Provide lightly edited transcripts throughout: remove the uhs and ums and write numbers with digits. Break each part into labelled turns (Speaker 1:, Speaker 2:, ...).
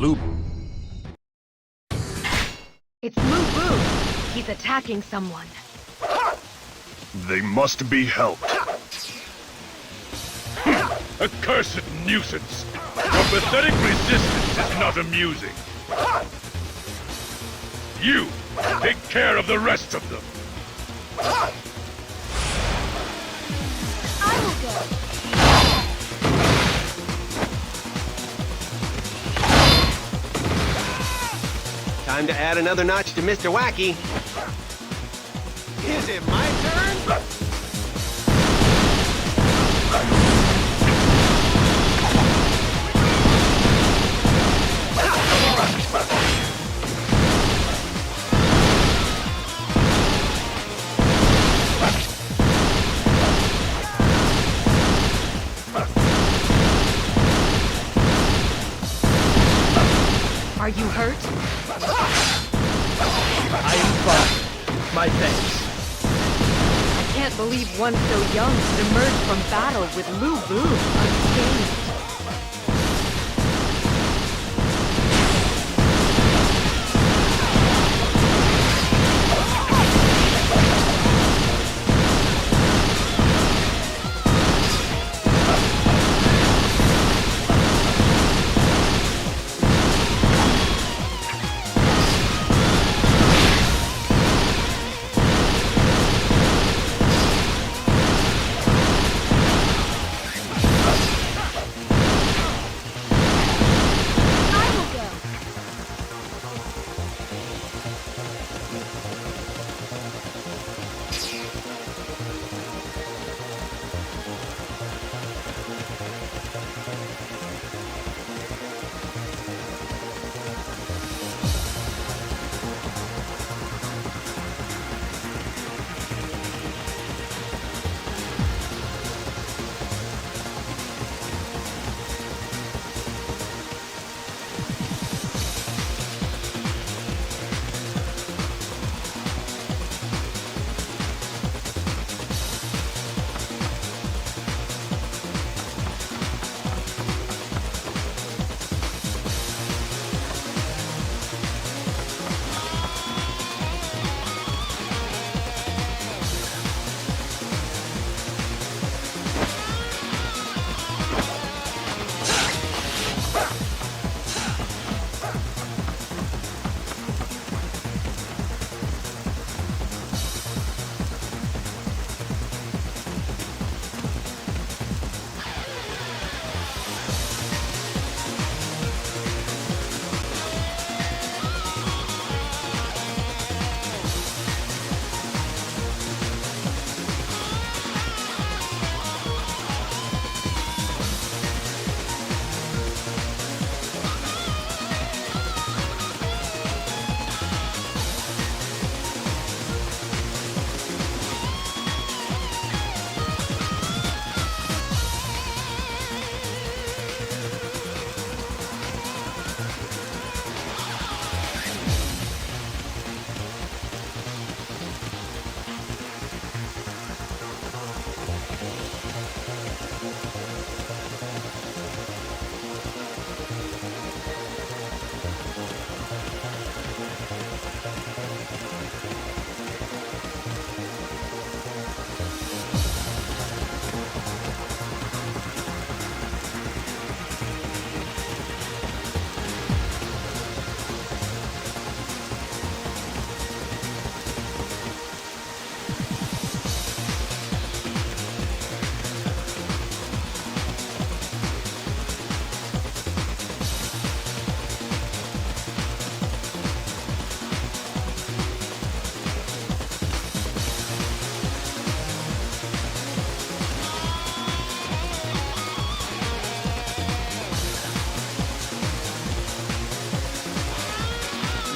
Speaker 1: Blue.
Speaker 2: It's Blue Boo. He's attacking someone.
Speaker 3: They must be helped. Accursed nuisance! Your pathetic resistance is not amusing. You, take care of the rest of them.
Speaker 2: I will go.
Speaker 1: Time to add another notch to Mr. Wacky. Is it my turn?
Speaker 2: Are you hurt?
Speaker 4: I am fine. My thanks.
Speaker 2: I can't believe one so young could emerge from battle with Blue Boo unscathed.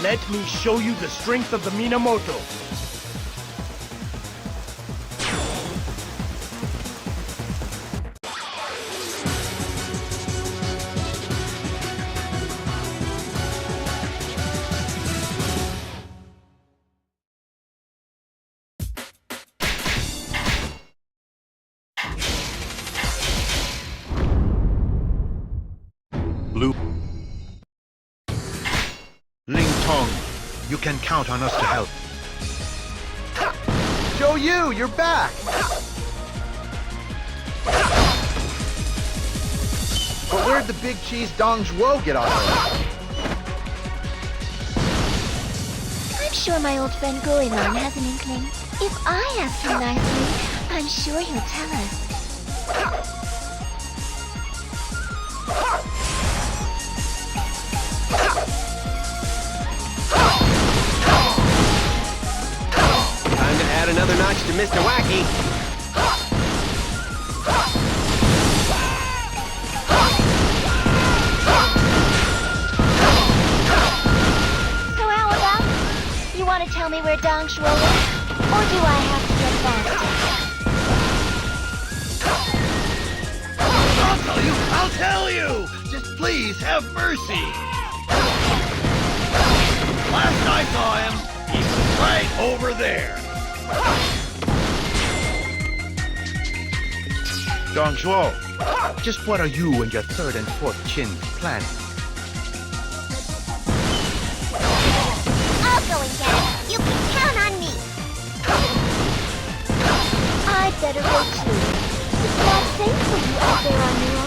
Speaker 4: Let me show you the strength of the Minamoto.
Speaker 1: Blue.
Speaker 5: You can count on us to help.
Speaker 6: Joe Yu, you're back! But where'd the big cheese Dong Zhuo get off of?
Speaker 7: I'm sure my old friend Goemon has an inkling. If I ask him nicely, I'm sure he'll tell us.
Speaker 1: Time to add another notch to Mr. Wacky.
Speaker 7: So how about it? You want to tell me where Dong Zhuo is? Or do I have to get faster?
Speaker 3: I'll tell you! Just please have mercy! Last I saw him, he was right over there.
Speaker 5: Dong Zhuo, just what are you and your third and fourth chins planning?
Speaker 7: I'll go and get him. You can count on me. I'd better go too. It's not safe for you out there on your own.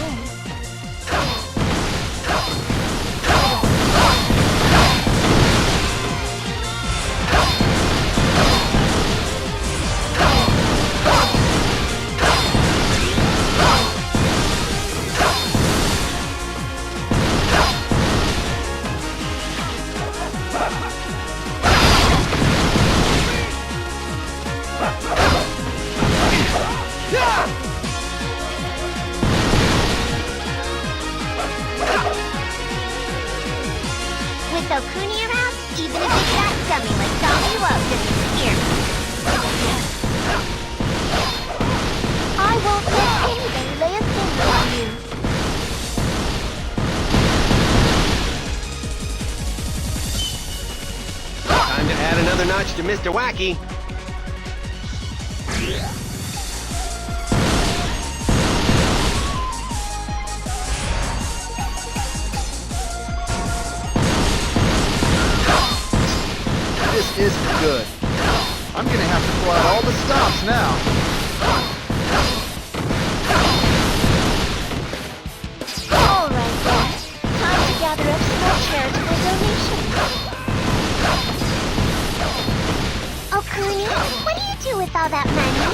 Speaker 7: With Okuni around, even a big fat dummy like Dong Zhuo doesn't scare me. I won't let anybody lay a finger on you.
Speaker 1: Time to add another notch to Mr. Wacky.
Speaker 6: This isn't good. I'm gonna have to pull out all the stops now.
Speaker 7: All right then. Time to gather up some more charitable donations. Okuni, what do you do with all that money?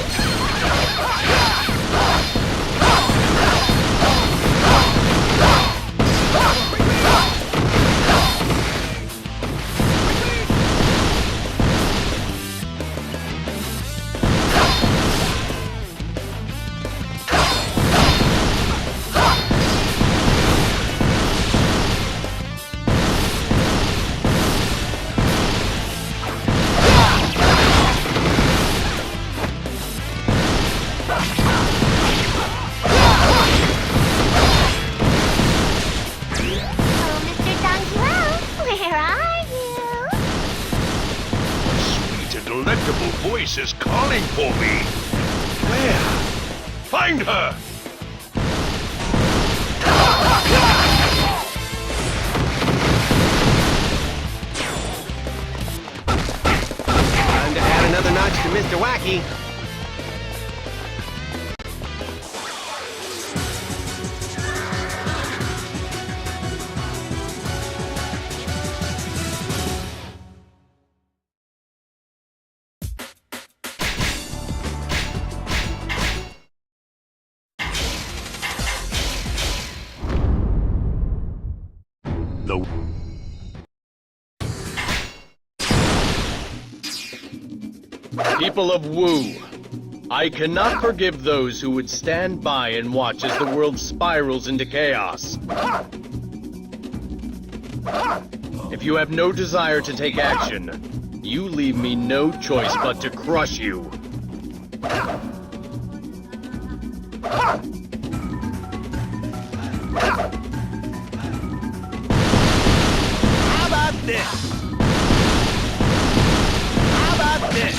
Speaker 3: Delectable voice is calling for me. Where? Find her!
Speaker 1: Time to add another notch to Mr. Wacky.
Speaker 4: People of Wu, I cannot forgive those who would stand by and watch as the world spirals into chaos. If you have no desire to take action, you leave me no choice but to crush you.
Speaker 3: How about this? How about this?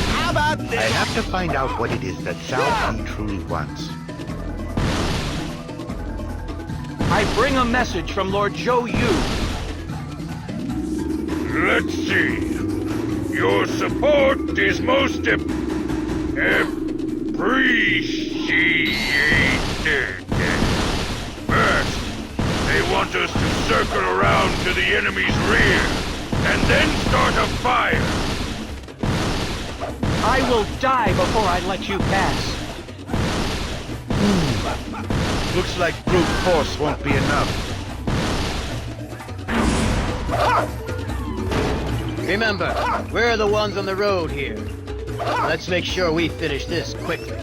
Speaker 3: How about this?
Speaker 5: I have to find out what it is that Xiao Pi truly wants.
Speaker 4: I bring a message from Lord Zhou Yu.
Speaker 3: Let's see. Your support is most appreciated. First, they want us to circle around to the enemy's rear, and then start a fire.
Speaker 8: I will die before I let you pass.
Speaker 5: Looks like brute force won't be enough.
Speaker 9: Remember, we're the ones on the road here. Let's make sure we finish this quickly.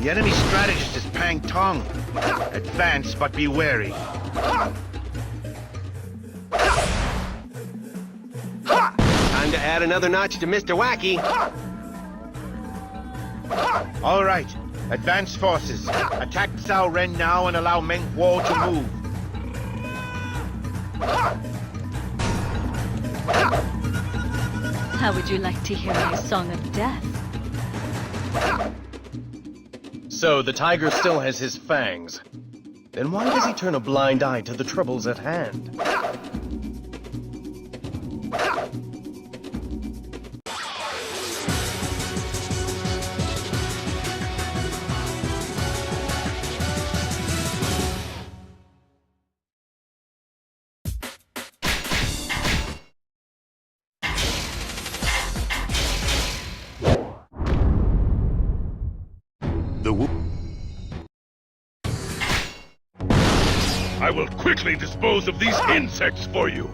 Speaker 5: The enemy strategist is Pang Tong. Advance, but be wary.
Speaker 1: Time to add another notch to Mr. Wacky.
Speaker 5: All right. Advance forces. Attack Cao Ren now and allow Meng Huo to move.
Speaker 2: How would you like to hear my song of death?
Speaker 4: So the tiger still has his fangs. Then why does he turn a blind eye to the troubles at hand?
Speaker 3: I will quickly dispose of these insects for you.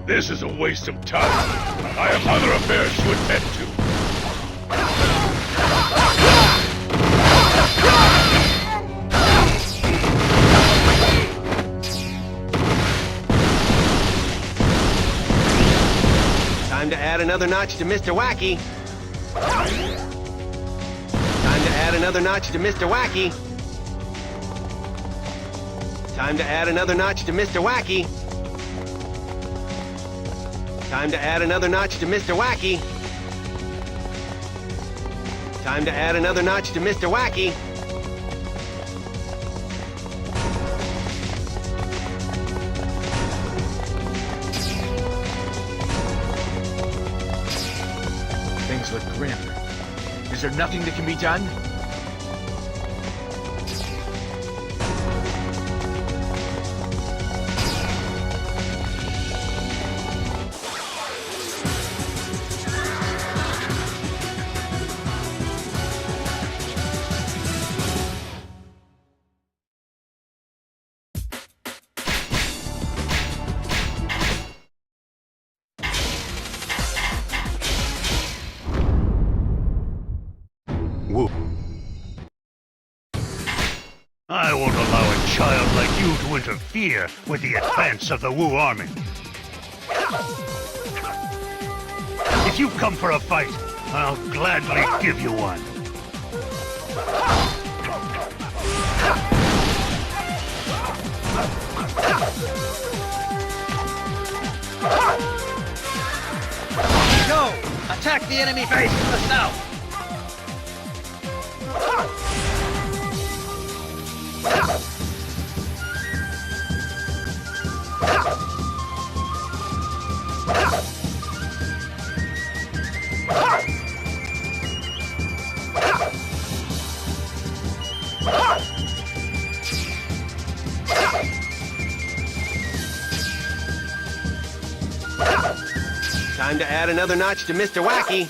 Speaker 3: This is a waste of time. I have other affairs to attend to.
Speaker 1: Time to add another notch to Mr. Wacky. Time to add another notch to Mr. Wacky. Time to add another notch to Mr. Wacky. Time to add another notch to Mr. Wacky. Time to add another notch to Mr. Wacky.
Speaker 5: Things look grim. Is there nothing that can be done?
Speaker 3: I won't allow a child like you to interfere with the advance of the Wu army. If you come for a fight, I'll gladly give you one.
Speaker 9: Go! Attack the enemy base from the south!
Speaker 1: Time to add another notch to Mr. Wacky.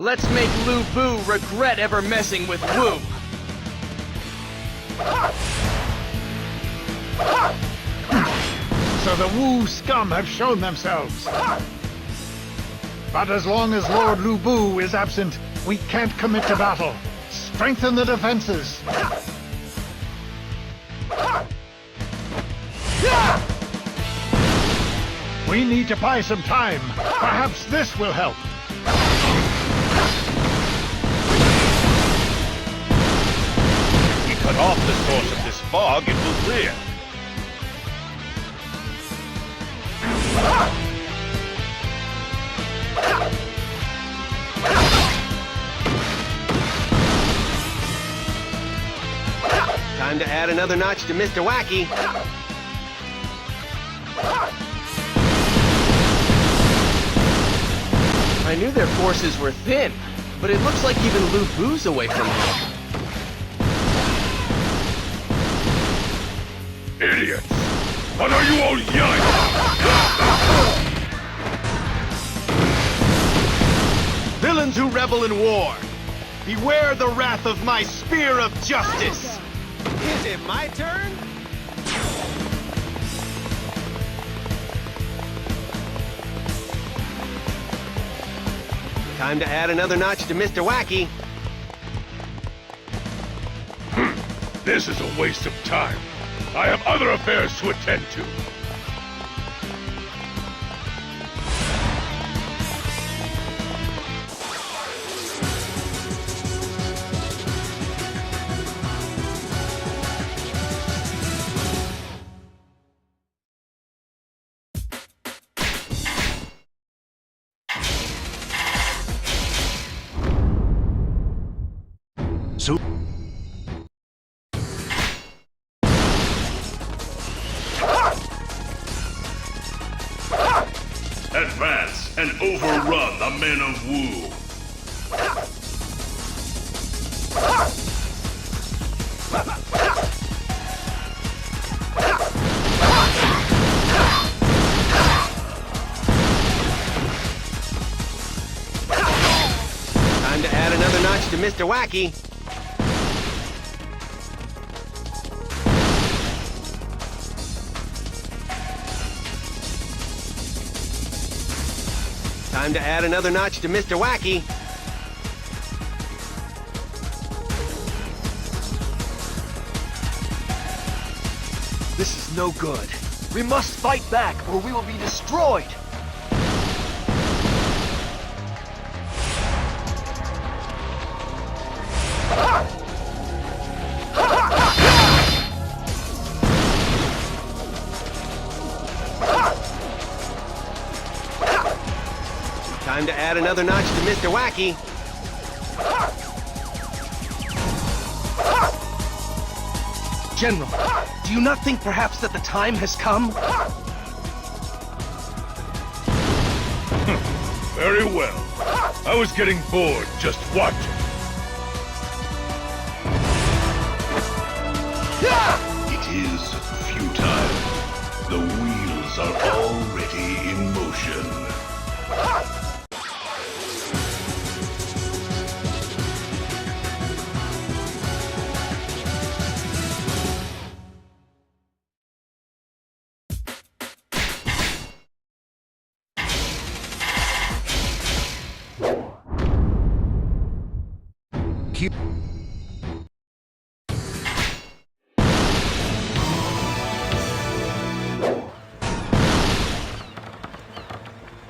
Speaker 8: Let's make Lu Bu regret ever messing with Wu.
Speaker 10: So the Wu scum have shown themselves. But as long as Lord Lu Bu is absent, we can't commit to battle. Strengthen the defenses. We need to buy some time. Perhaps this will help.
Speaker 3: If we cut off the source of this fog, it will clear.
Speaker 1: Time to add another notch to Mr. Wacky.
Speaker 4: I knew their forces were thin, but it looks like even Lu Bu's away from here.
Speaker 3: Idiots! What are you all yelling about?
Speaker 4: Villains who revel in war! Beware the wrath of my spear of justice!
Speaker 1: Is it my turn? Time to add another notch to Mr. Wacky.
Speaker 3: This is a waste of time. I have other affairs to attend to. Advance and overrun the men of Wu.
Speaker 1: Time to add another notch to Mr. Wacky. Time to add another notch to Mr. Wacky.
Speaker 8: This is no good. We must fight back, or we will be destroyed.
Speaker 1: Time to add another notch to Mr. Wacky.
Speaker 8: General, do you not think perhaps that the time has come?
Speaker 3: Very well. I was getting bored just watching. It is futile. The wheels are already in motion.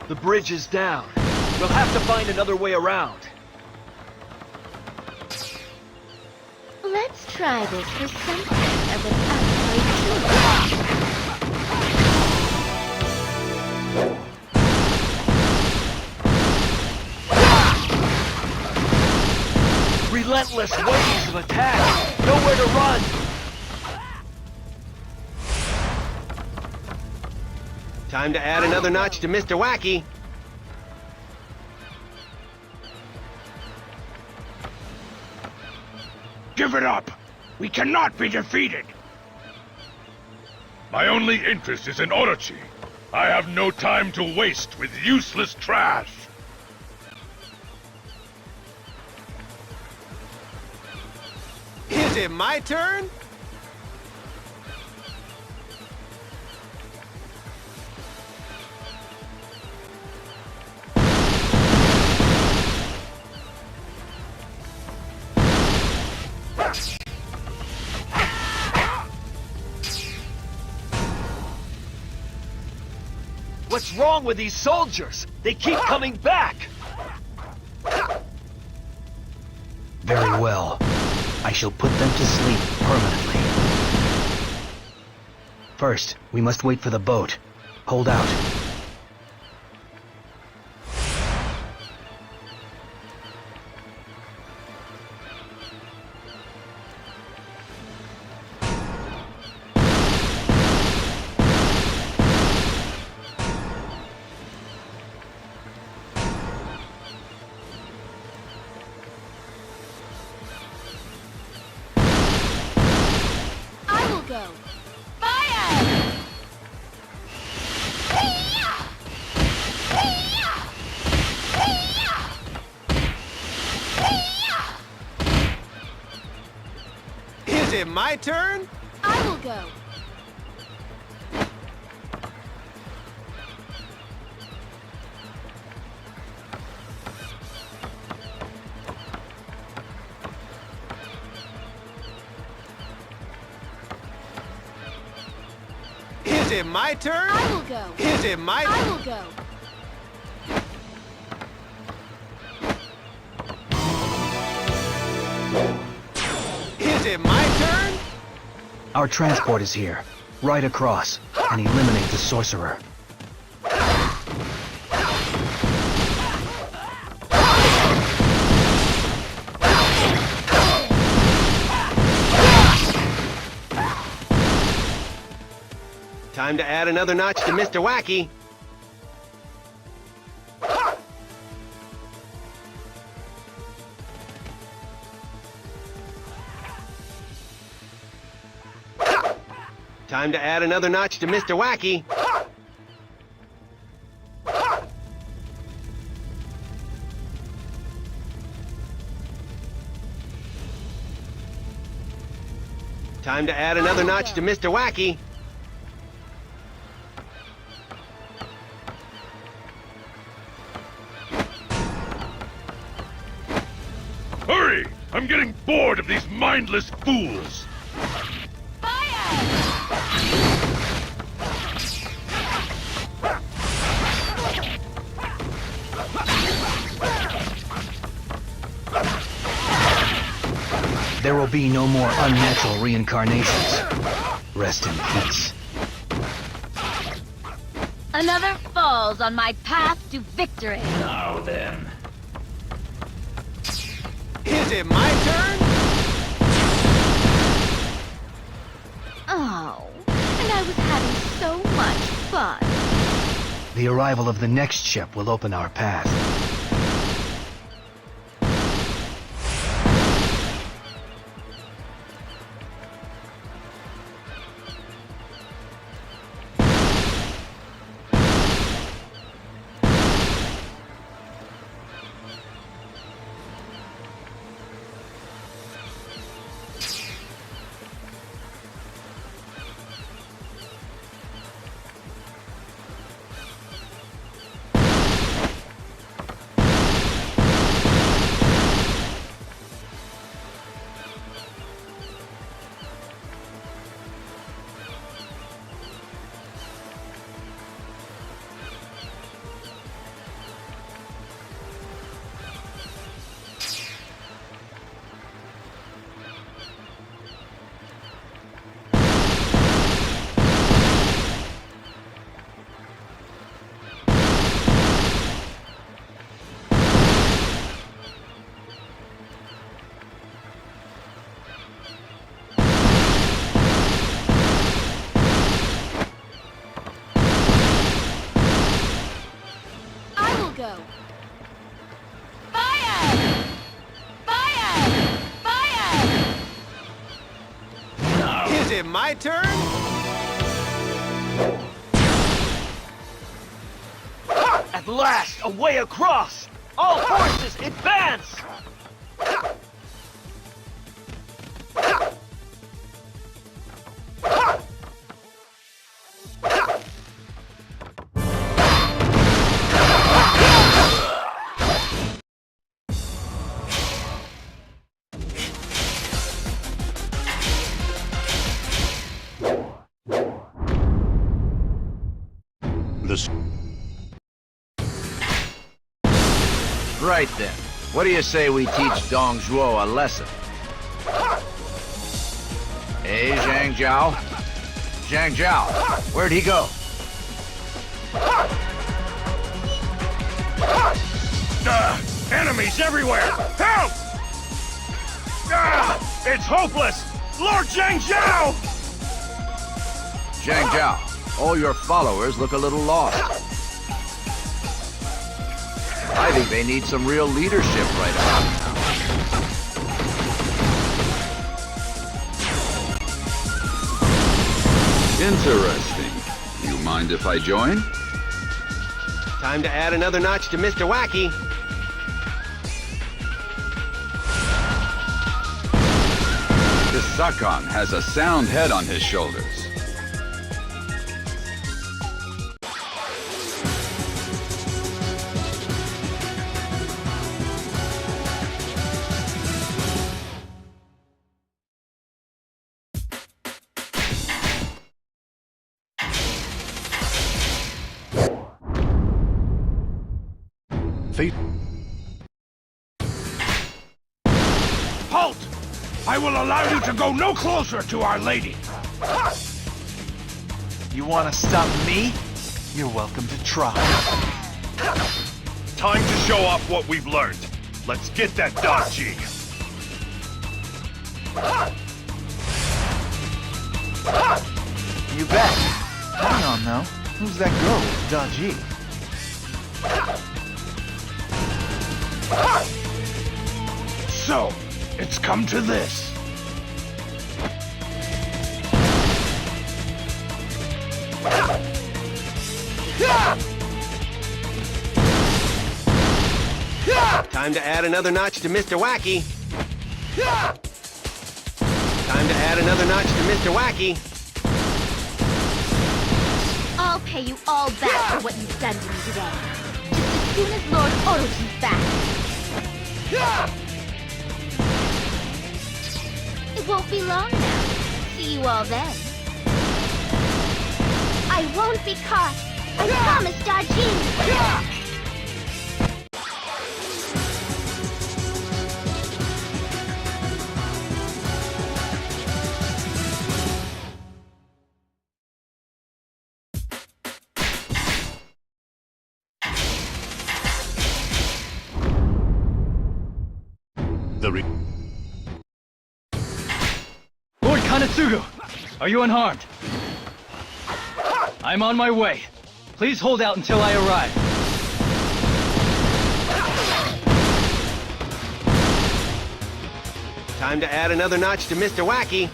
Speaker 8: The bridge is down. We'll have to find another way around.
Speaker 7: Let's try this for something of an absolute truth.
Speaker 8: Relentless waves of attack. Nowhere to run.
Speaker 1: Time to add another notch to Mr. Wacky.
Speaker 3: Give it up! We cannot be defeated! My only interest is in Orochi. I have no time to waste with useless trash.
Speaker 1: Is it my turn?
Speaker 8: What's wrong with these soldiers? They keep coming back!
Speaker 11: Very well. I shall put them to sleep permanently. First, we must wait for the boat. Hold out.
Speaker 7: Go. Fire!
Speaker 1: Is it my turn?
Speaker 7: I will go.
Speaker 1: Is it my turn?
Speaker 7: I will go.
Speaker 1: Is it my...
Speaker 7: I will go.
Speaker 1: Is it my turn?
Speaker 11: Our transport is here. Right across, and eliminate the sorcerer.
Speaker 1: Time to add another notch to Mr. Wacky. Time to add another notch to Mr. Wacky. Time to add another notch to Mr. Wacky.
Speaker 3: Hurry! I'm getting bored of these mindless fools!
Speaker 11: There will be no more unnatural reincarnations. Rest in peace.
Speaker 7: Another falls on my path to victory.
Speaker 3: Now then.
Speaker 1: Is it my turn?
Speaker 7: Oh, and I was having so much fun.
Speaker 11: The arrival of the next ship will open our path.
Speaker 7: Go. Fire! Fire! Fire!
Speaker 1: Is it my turn?
Speaker 8: At last, a way across! All forces, advance!
Speaker 5: right then. What do you say we teach Dong Zhuo a lesson? Hey, Zhang Jiao? Zhang Jiao, where'd he go?
Speaker 3: Enemies everywhere! Help! It's hopeless! Lord Zhang Jiao!
Speaker 5: Zhang Jiao, all your followers look a little lost. I think they need some real leadership right about now.
Speaker 12: Interesting. You mind if I join?
Speaker 1: Time to add another notch to Mr. Wacky.
Speaker 12: This Sakon has a sound head on his shoulders.
Speaker 3: Halt! I will allow you to go no closer to Our Lady!
Speaker 8: You want to stop me? You're welcome to try.
Speaker 3: Time to show off what we've learned. Let's get that Daji.
Speaker 6: You bet. Hang on now. Who's that girl with Daji?
Speaker 3: So, it's come to this.
Speaker 1: Time to add another notch to Mr. Wacky. Time to add another notch to Mr. Wacky.
Speaker 7: I'll pay you all back for what you've done to me today. Just as soon as Lord Orochi's back. It won't be long now. See you all then. I won't be caught. I promise, Daji.
Speaker 11: Lord Kanetsugu, are you unharmed? I'm on my way. Please hold out until I arrive.
Speaker 1: Time to add another notch to Mr. Wacky.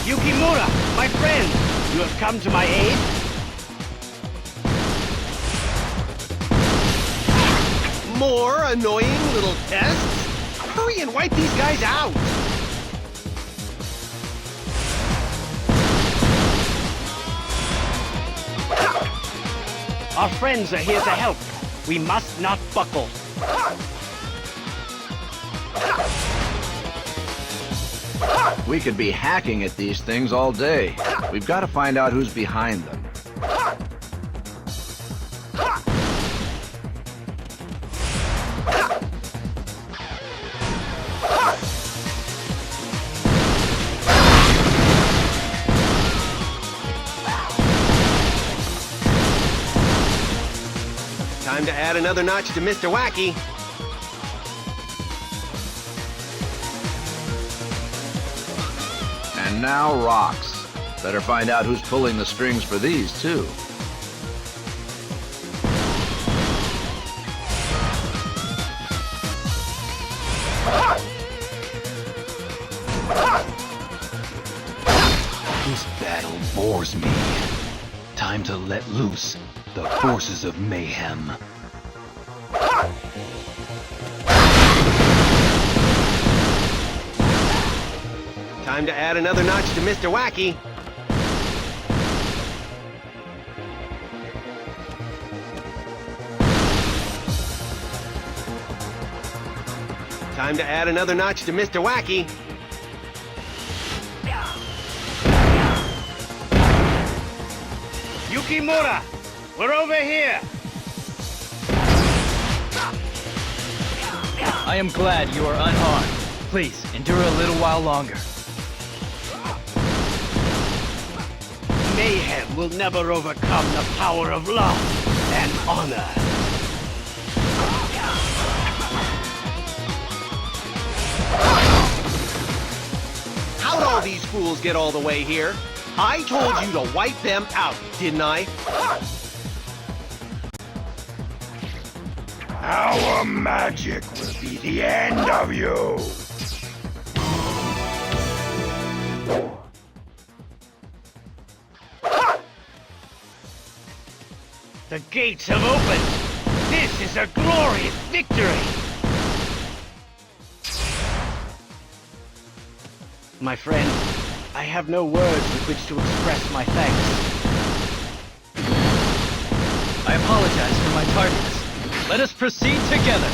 Speaker 9: Yukimura, my friend, you have come to my aid?
Speaker 1: More annoying little pests? Hurry and wipe these guys out!
Speaker 9: Our friends are here to help. We must not buckle.
Speaker 5: We could be hacking at these things all day. We've got to find out who's behind them.
Speaker 1: Time to add another notch to Mr. Wacky.
Speaker 5: And now rocks. Better find out who's pulling the strings for these, too.
Speaker 11: This battle bores me. Time to let loose the forces of mayhem.
Speaker 1: Time to add another notch to Mr. Wacky. Time to add another notch to Mr. Wacky.
Speaker 9: Kimura! We're over here!
Speaker 11: I am glad you are unharmed. Please, endure a little while longer.
Speaker 9: Mayhem will never overcome the power of love and honor.
Speaker 1: How'd all these fools get all the way here? I told you to wipe them out, didn't I?
Speaker 3: Our magic will be the end of you!
Speaker 9: The gates have opened! This is a glorious victory! My friend, I have no words with which to express my thanks.
Speaker 11: I apologize for my tardiness. Let us proceed together.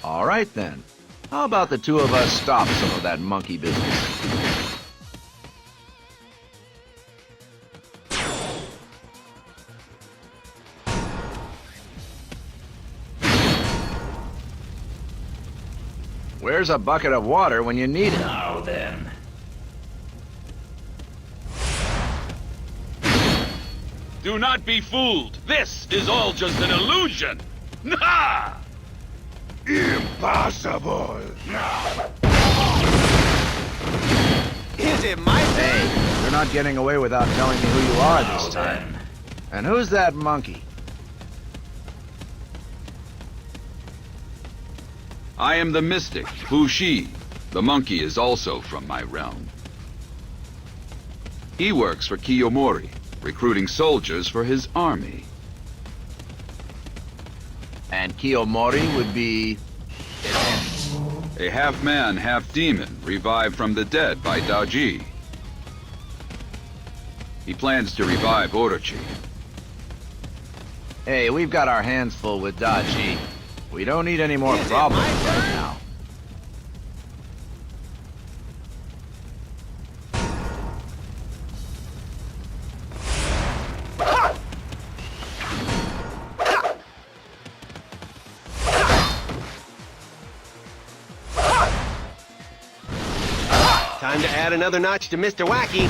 Speaker 5: All right, then. How about the two of us stop some of that monkey business? Where's a bucket of water when you need it?
Speaker 11: Now then.
Speaker 3: Do not be fooled! This is all just an illusion! Ha! Impossible!
Speaker 1: Is it my
Speaker 5: Hey, you're not getting away without telling me who you are this time. And who's that monkey?
Speaker 12: I am the mystic, Fushi. The monkey is also from my realm. He works for Kiyomori, recruiting soldiers for his army.
Speaker 5: And Kiyomori would be...
Speaker 12: A half-man, half-demon, revived from the dead by Daji. He plans to revive Orochi.
Speaker 5: Hey, we've got our hands full with Daji. We don't need any more problems right now.
Speaker 1: Time to add another notch to Mr. Wacky.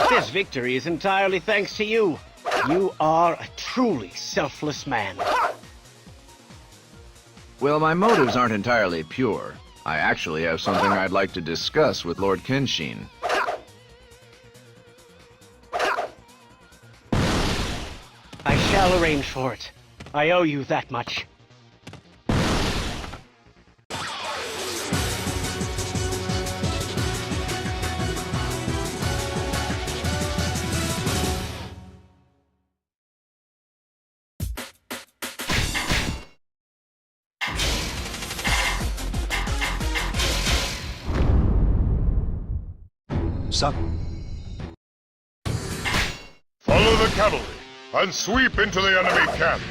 Speaker 9: This victory is entirely thanks to you. You are a truly selfless man.
Speaker 5: Well, my motives aren't entirely pure. I actually have something I'd like to discuss with Lord Kenshin.
Speaker 9: I shall arrange for it. I owe you that much.
Speaker 3: Follow the cavalry and sweep into the enemy camp.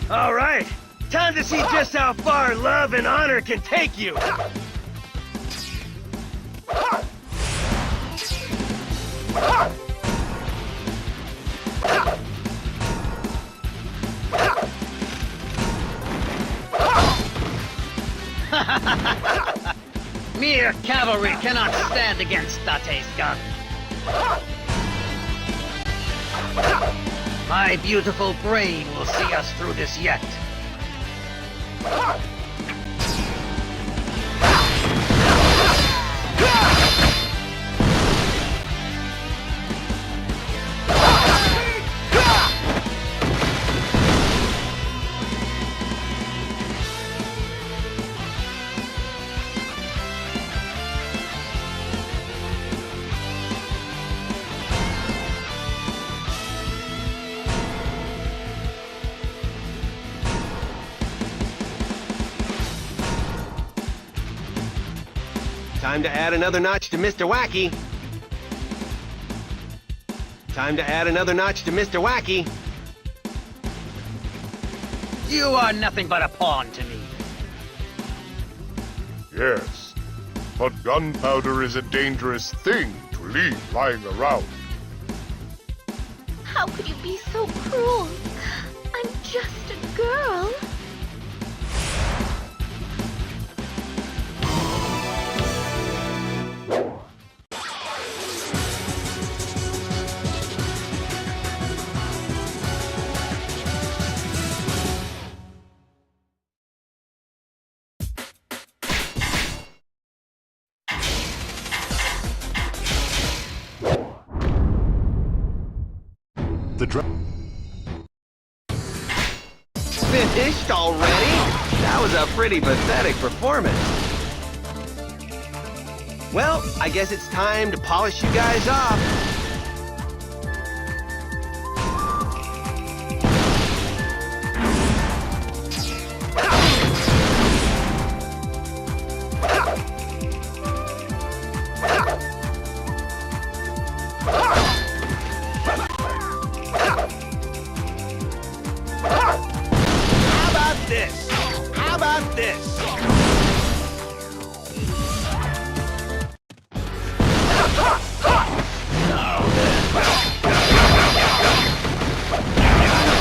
Speaker 9: All right, time to see just how far love and honor can take you.
Speaker 13: Mere cavalry cannot stand against Date's gun. My beautiful brain will see us through this yet.
Speaker 1: Time to add another notch to Mr. Wacky. Time to add another notch to Mr. Wacky.
Speaker 13: You are nothing but a pawn to me.
Speaker 3: Yes, but gunpowder is a dangerous thing to leave lying around.
Speaker 7: How could you be so cruel? I'm just a girl.
Speaker 1: Finished already? That was a pretty pathetic performance. Well, I guess it's time to polish you guys off. How about this?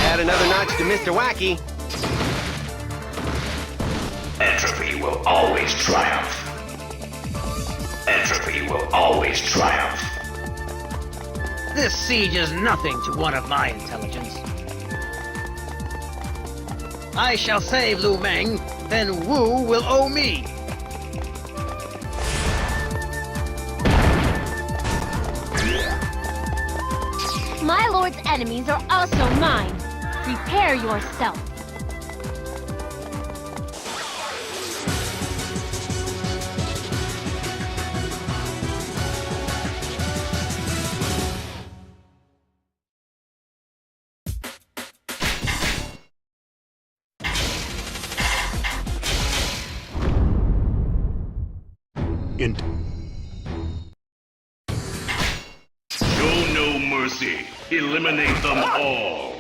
Speaker 1: Add another notch to Mr. Wacky.
Speaker 14: Entropy will always triumph. Entropy will always triumph.
Speaker 13: This siege is nothing to one of my intelligence. I shall save Lu Meng, then Wu will owe me.
Speaker 7: My lord's enemies are also mine. Prepare yourself.
Speaker 3: Show no mercy. Eliminate them all.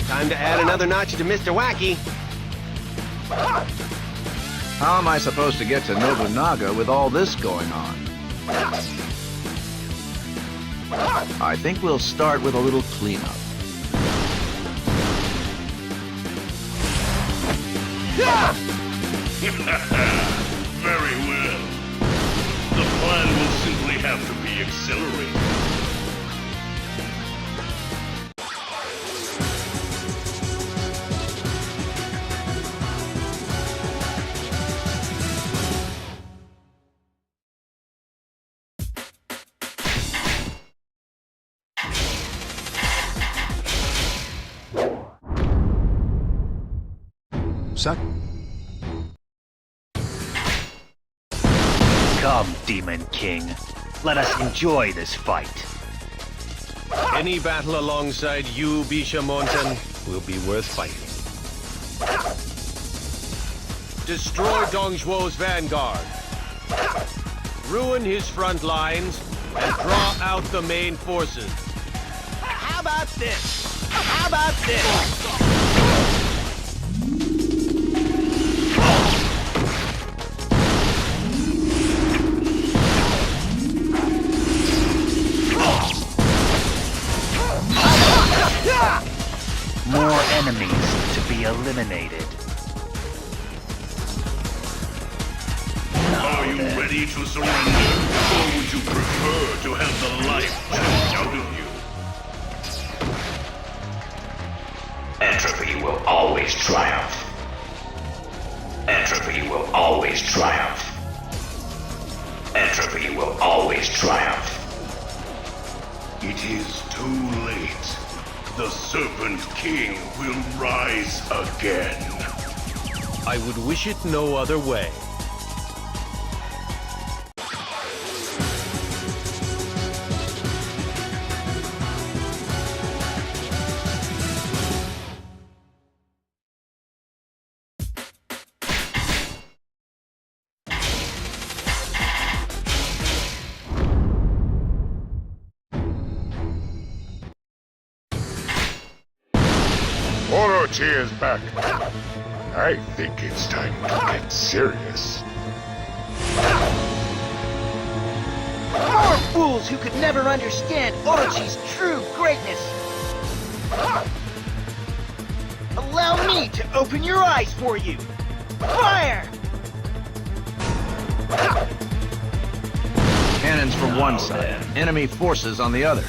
Speaker 1: Time to add another notch to Mr. Wacky.
Speaker 5: How am I supposed to get to Nobunaga with all this going on? I think we'll start with a little cleanup.
Speaker 3: Very well. The plan will simply have to be accelerated.
Speaker 11: Come, Demon King. Let us enjoy this fight.
Speaker 4: Any battle alongside you, Bishamonten, will be worth fighting. Destroy Dongzhuo's vanguard. Ruin his front lines and draw out the main forces.
Speaker 1: How about this? How about this?
Speaker 11: eliminated.
Speaker 3: Are you ready to surrender? Or would you prefer to have the life choked out of you?
Speaker 14: Entropy will always triumph. Entropy will always triumph. Entropy will always triumph.
Speaker 3: It is too late. The Serpent King will rise again.
Speaker 4: I would wish it no other way.
Speaker 3: Orochi is back. I think it's time to get serious.
Speaker 13: More fools who could never understand Orochi's true greatness! Allow me to open your eyes for you! Fire!
Speaker 5: Cannons from one side, enemy forces on the other.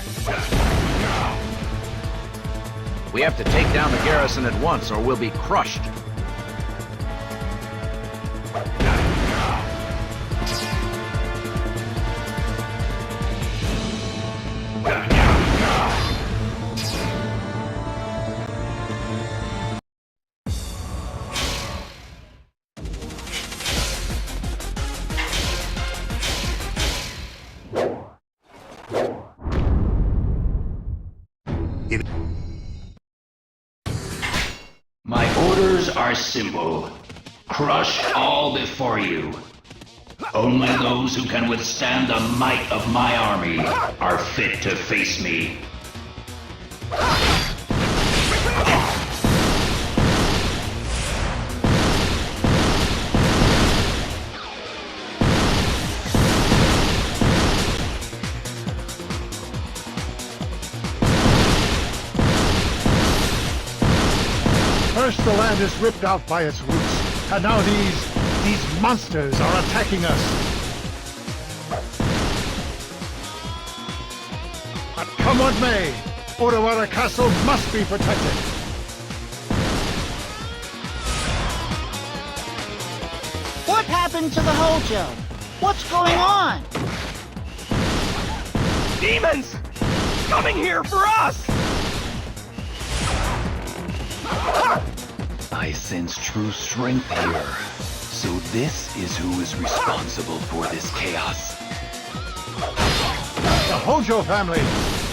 Speaker 5: We have to take down the garrison at once, or we'll be crushed.
Speaker 14: My orders are simple. Crush all before you. Only those who can withstand the might of my army are fit to face me.
Speaker 10: First the land is ripped out by its roots, and now these monsters are attacking us. But come what may, Odawara Castle must be protected.
Speaker 13: What happened to the Hojo? What's going on?
Speaker 1: Demons! Coming here for us!
Speaker 11: I sense true strength here. So this is who is responsible for this chaos.
Speaker 10: The Hojo family!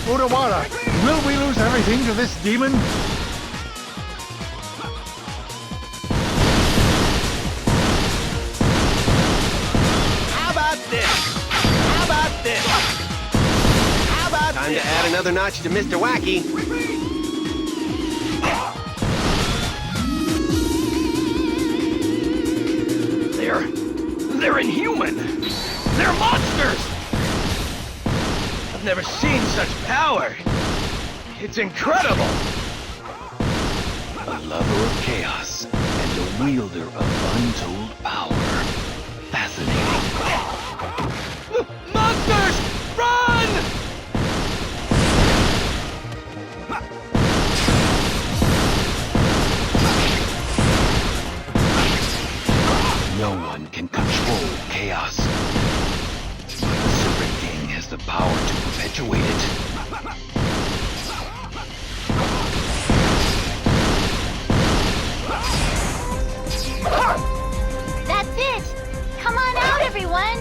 Speaker 10: Odawara, will we lose everything to this demon?
Speaker 1: How about this? How about this? How about Time to add another notch to Mr. Wacky. They're inhuman! They're monsters! I've never seen such power! It's incredible!
Speaker 11: A lover of chaos and a wielder of untold power. Fascinating.
Speaker 1: Monsters! Run!
Speaker 11: No one can control chaos. The Serpent King has the power to perpetuate it.
Speaker 7: That's it! Come on out, everyone!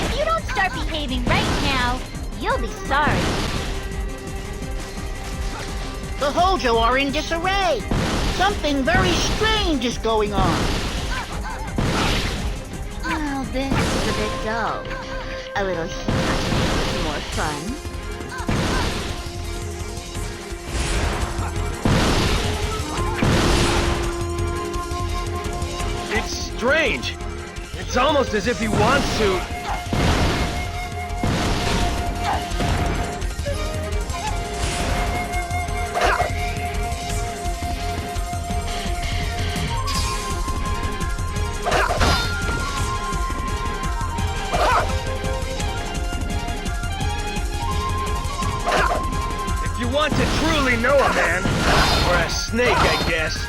Speaker 7: If you don't start behaving right now, you'll be sorry.
Speaker 13: The Hojo are in disarray! Something very strange is going on.
Speaker 7: Oh, this is a bit dull. A little heat makes it more fun.
Speaker 1: It's strange. It's almost as if he wants to... snake, I guess.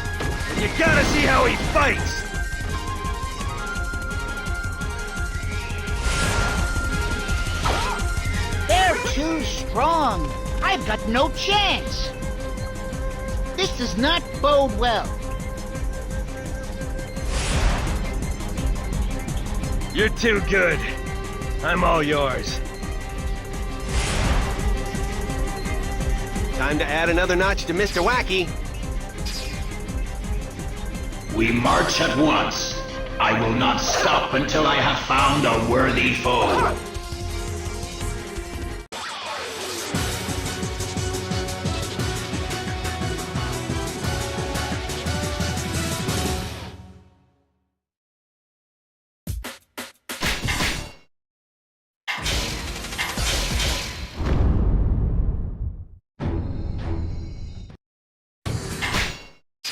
Speaker 1: And you gotta see how he fights!
Speaker 13: They're too strong. I've got no chance. This does not bode well.
Speaker 1: You're too good. I'm all yours. Time to add another notch to Mr. Wacky.
Speaker 14: We march at once. I will not stop until I have found a worthy foe.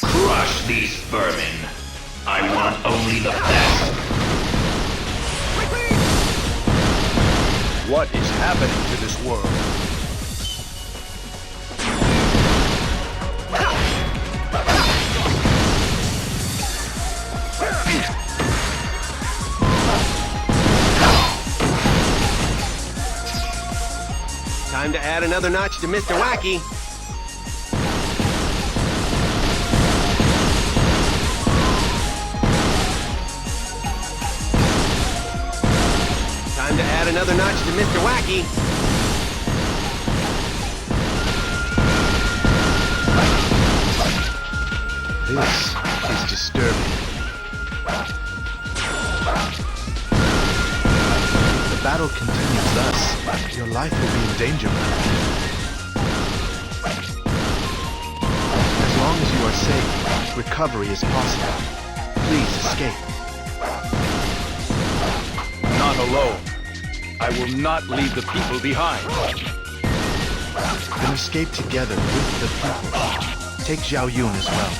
Speaker 14: Crush these vermin. I want only the best.
Speaker 4: What is happening to this world?
Speaker 1: Time to add another notch to Mr. Wacky. Time to add another notch to Mr. Wacky.
Speaker 6: This is disturbing. If the battle continues thus, your life will be in danger. As long as you are safe, recovery is possible. Please escape.
Speaker 4: Not alone. I will not leave the people behind.
Speaker 6: Then escape together with the people. Take Zhao Yun as well.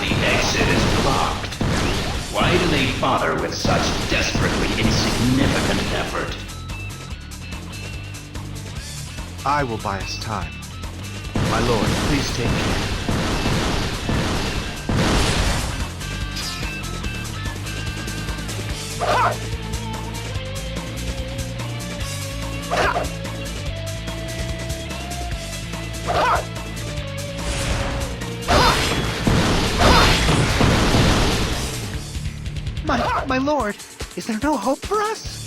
Speaker 14: The exit is blocked. Why do they bother with such desperately insignificant effort?
Speaker 6: I will buy us time. My lord, please take care.
Speaker 13: My lord, is there no hope for us?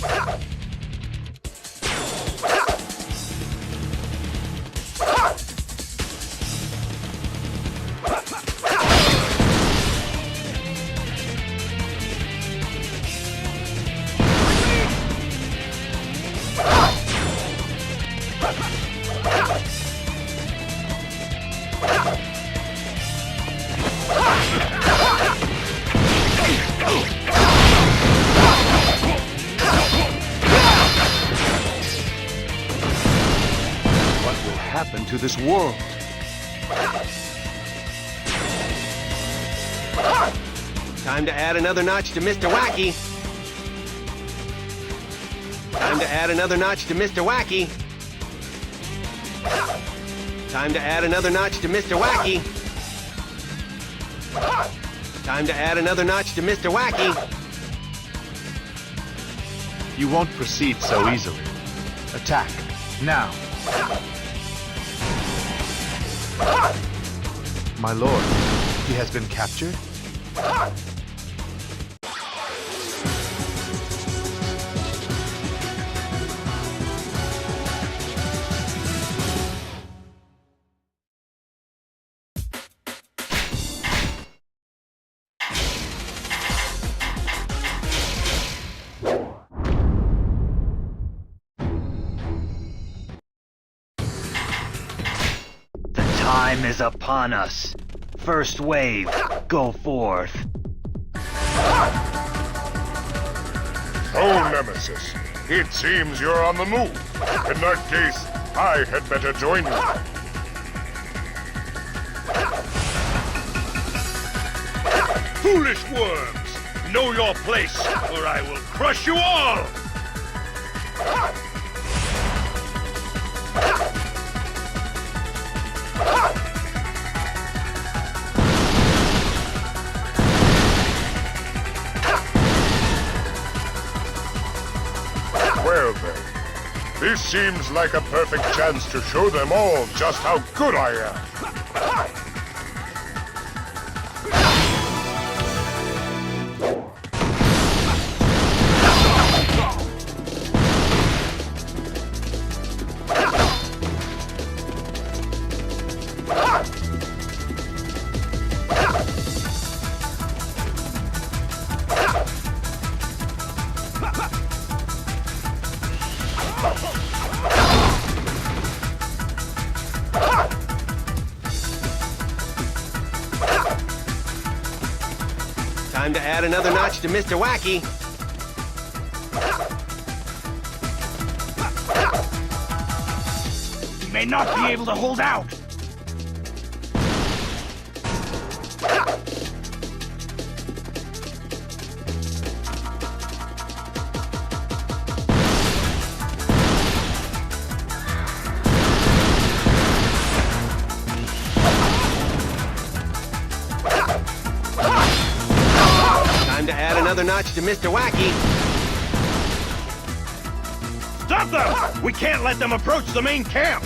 Speaker 6: Happen to this world?
Speaker 1: Time to add another notch to Mr. Wacky. Time to add another notch to Mr. Wacky. Time to add another notch to Mr. Wacky. Time to add another notch to Mr. Wacky.
Speaker 6: You won't proceed so easily. Attack, now. My lord, he has been captured?
Speaker 9: Time is upon us. First wave, go forth.
Speaker 3: Oh, Nemesis, it seems you're on the move. In that case, I had better join you. foolish worms! Know your place, or I will crush you all!
Speaker 10: Well then, this seems like a perfect chance to show them all just how good I am.
Speaker 1: Time to add another notch to Mr. Wacky.
Speaker 3: He may not be able to hold out!
Speaker 1: Time to add another notch to Mr. Wacky.
Speaker 3: Stop them! We can't let them approach the main camp!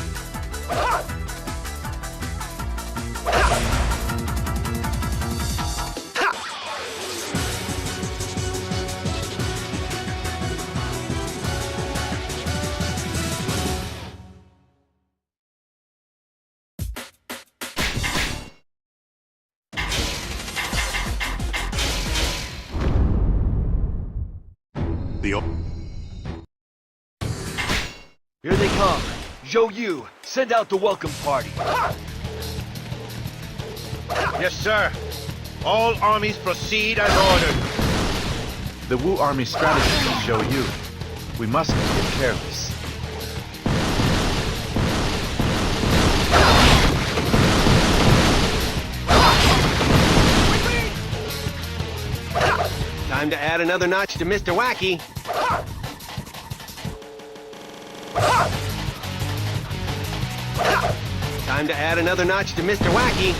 Speaker 8: Here they come. Zhou Yu, send out the welcome party.
Speaker 3: Yes, sir. All armies proceed as ordered.
Speaker 6: The Wu army strategy will show you. We mustn't get careless.
Speaker 1: Time to add another notch to Mr. Wacky. Time to add another notch to Mr. Wacky.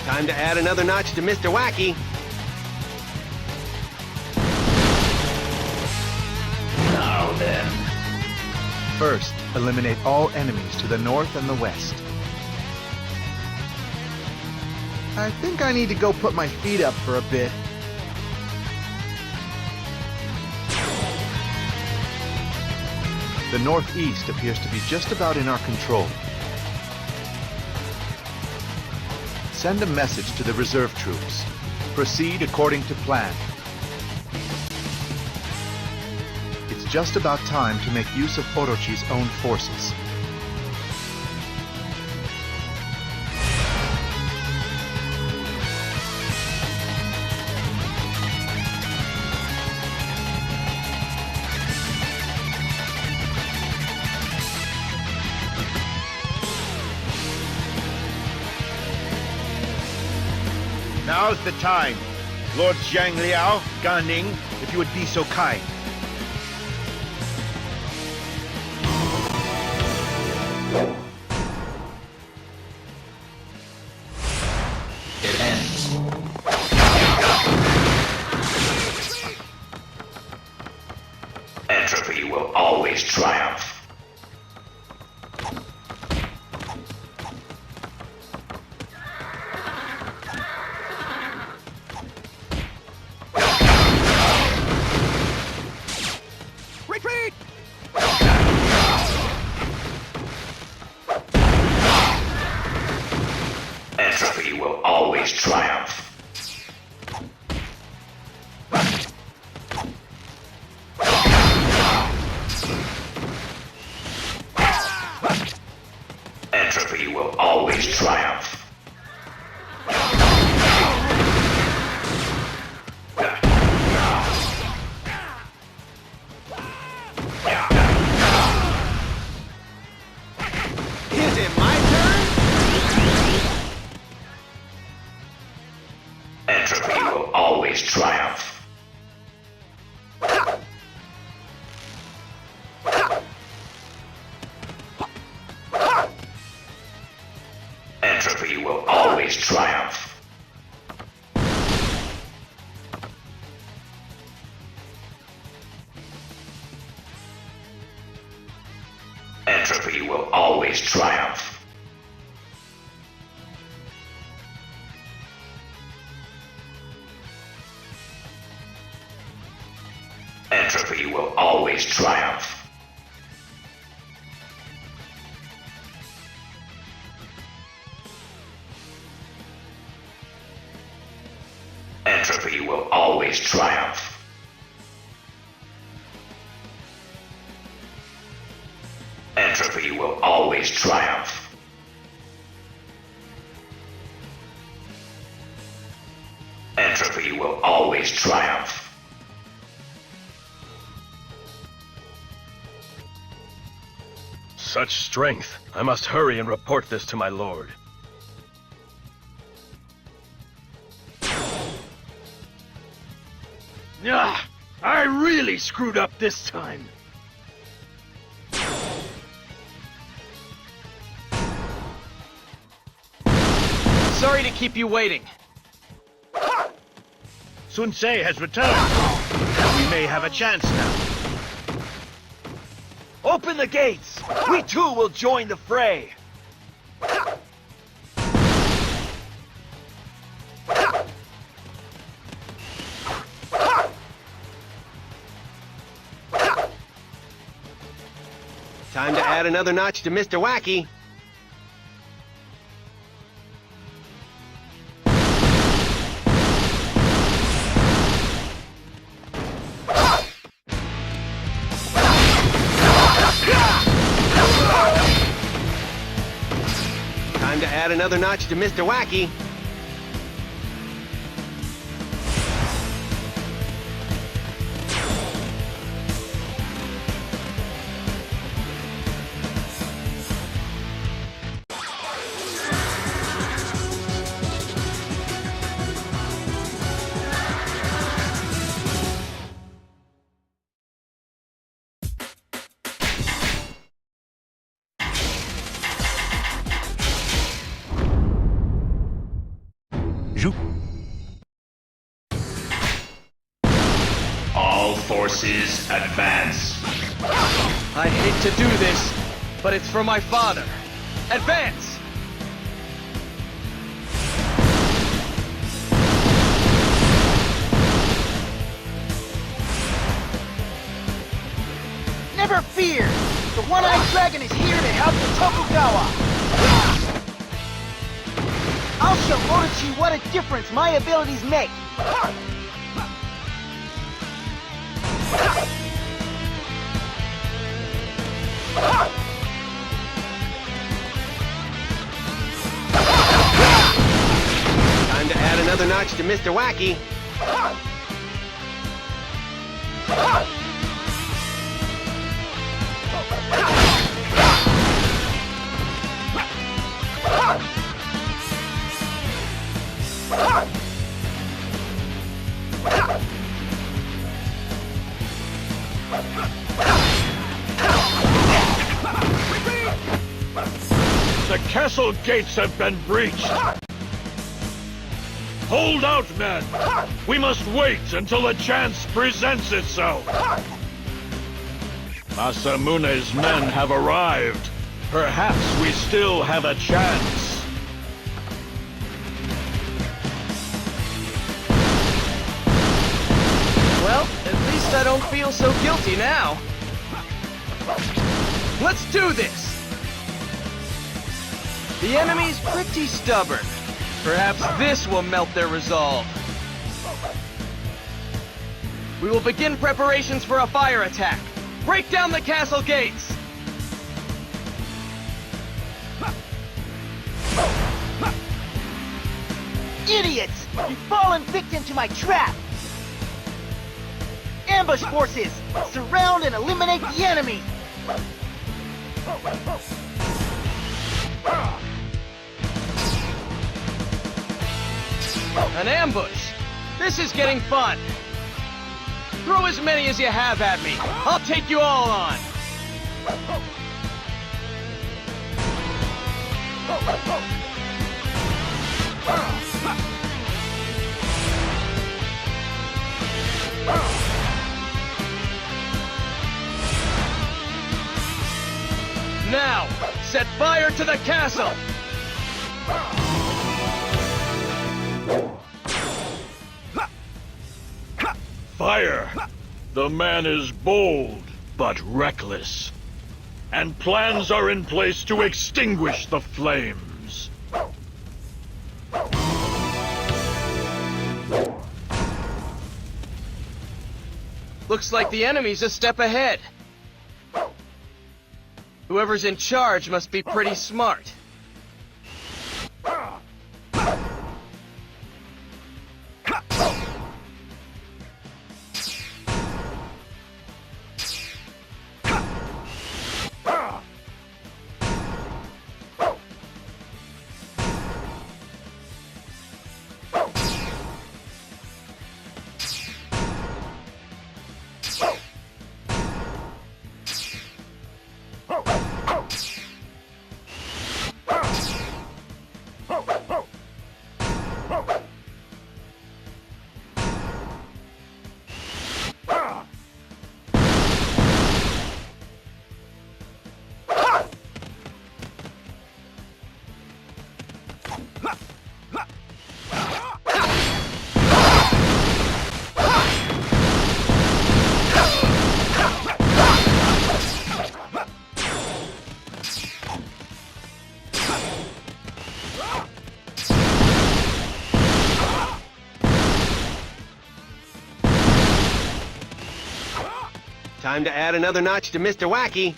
Speaker 1: Time to add another notch to Mr. Wacky.
Speaker 14: Now then.
Speaker 6: First, eliminate all enemies to the north and the west. I think I need to go put my feet up for a bit. The northeast appears to be just about in our control. Send a message to the reserve troops. Proceed according to plan. It's just about time to make use of Orochi's own forces.
Speaker 3: Now's the time. Lord Zhang Liao, Gan Ning, if you would be so kind.
Speaker 14: It ends. Entropy will always triumph.
Speaker 3: Retreat!
Speaker 14: Entropy will always triumph. Entropy will always triumph. Yeah. triumph. Entropy will always triumph. Entropy will always triumph. Entropy will always triumph. Entropy will always triumph. Entropy will always triumph. Entropy will always triumph.
Speaker 4: Such strength. I must hurry and report this to my lord. Ah, I really screwed up this time.
Speaker 6: Sorry to keep you waiting.
Speaker 3: Sun Ce has returned. We may have a chance now.
Speaker 8: Open the gates! We too will join the fray!
Speaker 1: Time to add another notch to Mr. Wacky. Time to add another notch to Mr. Wacky.
Speaker 14: All forces advance.
Speaker 6: I hate to do this, but it's for my father. Advance!
Speaker 13: Never fear! The One-Eyed Dragon is here to help the Tokugawa! I'll show Orochi what a difference my abilities make!
Speaker 1: Time to add another notch to Mr. Wacky.
Speaker 3: The castle gates have been breached. Hold out, men! We must wait until a chance presents itself. Masamune's men have arrived. Perhaps we still have a chance.
Speaker 6: Well, at least I don't feel so guilty now. Let's do this! The enemy's pretty stubborn. Perhaps this will melt their resolve. We will begin preparations for a fire attack. Break down the castle gates!
Speaker 13: Idiots! You've fallen victim to my trap! Ambush forces! Surround and eliminate the enemy!
Speaker 6: An ambush!
Speaker 4: This is getting fun. Throw as many as you have at me. I'll take you all on. Now, set fire to the castle!
Speaker 3: Fire! The man is bold, but reckless. And plans are in place to extinguish the flames.
Speaker 4: Looks like the enemy's a step ahead. Whoever's in charge must be pretty smart.
Speaker 1: Time to add another notch to Mr. Wacky.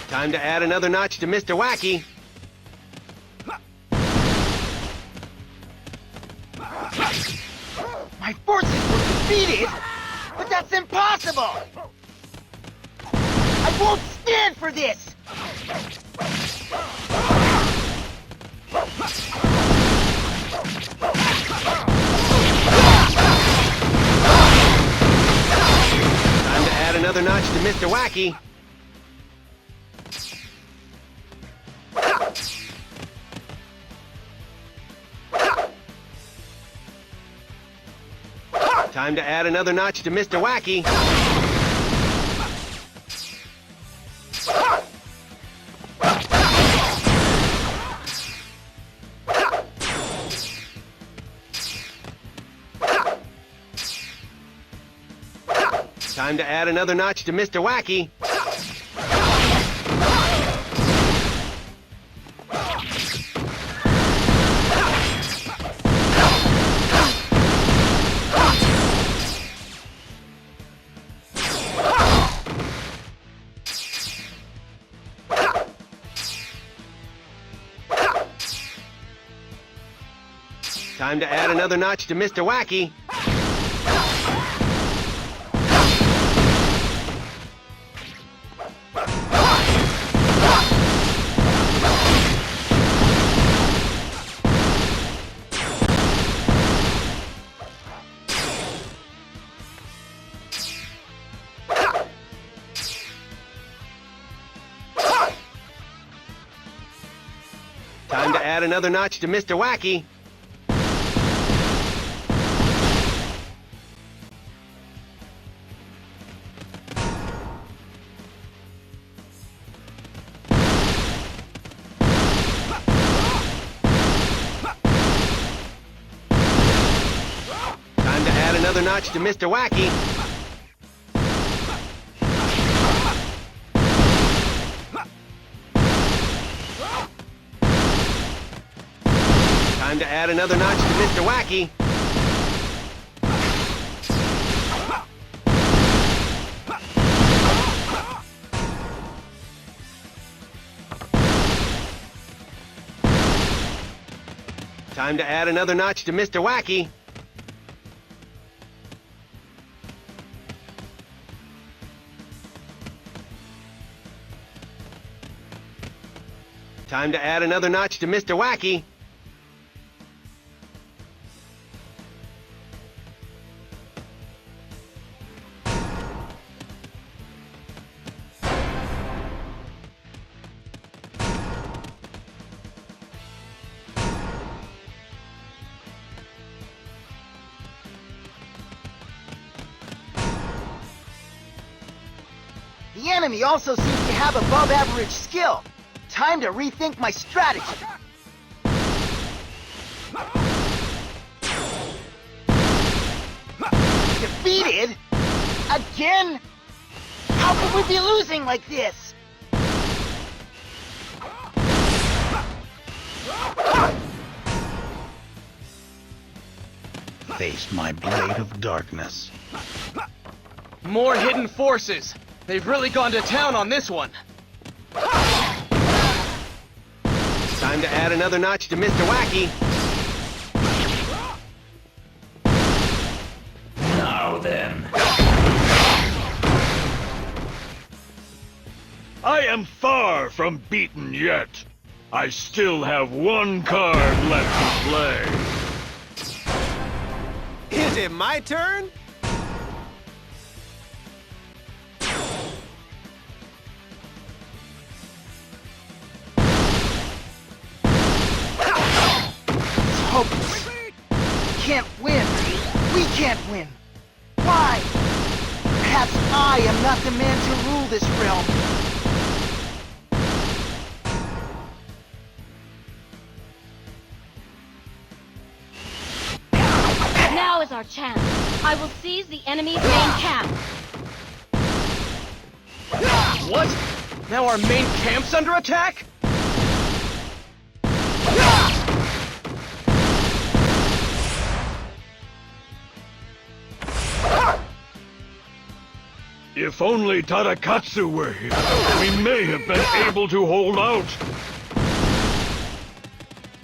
Speaker 1: Time to add another notch to Mr. Wacky.
Speaker 13: My forces were defeated, but that's impossible! I won't stand for this!
Speaker 1: Time to add another notch to Mr. Wacky. Time to add another notch to Mr. Wacky. Time to add another notch to Mr. Wacky. Time to add another notch to Mr. Wacky. Time to add another notch to Mr. Wacky. Time to add another notch to Mr. Wacky. Time to add another notch to Mr. Wacky. Time to add another notch to Mr. Wacky. Time to add another notch to Mr. Wacky.
Speaker 13: The enemy also seems to have above-average skill. Time to rethink my strategy. Defeated? Again? How could we be losing like this?
Speaker 11: Face my blade of darkness.
Speaker 6: More hidden forces. They've really gone to town on this one.
Speaker 1: Time to add another notch to Mr. Wacky.
Speaker 14: Now then.
Speaker 3: I am far from beaten yet. I still have one card left to play.
Speaker 1: Is it my turn?
Speaker 13: Hopeless. We can't win. We can't win. Why? Perhaps I am not the man to rule this realm.
Speaker 15: Now is our chance. I will seize the enemy's main camp.
Speaker 6: What? Now our main camp's under attack?
Speaker 3: If only Tadakatsu were here, we may have been able to hold out.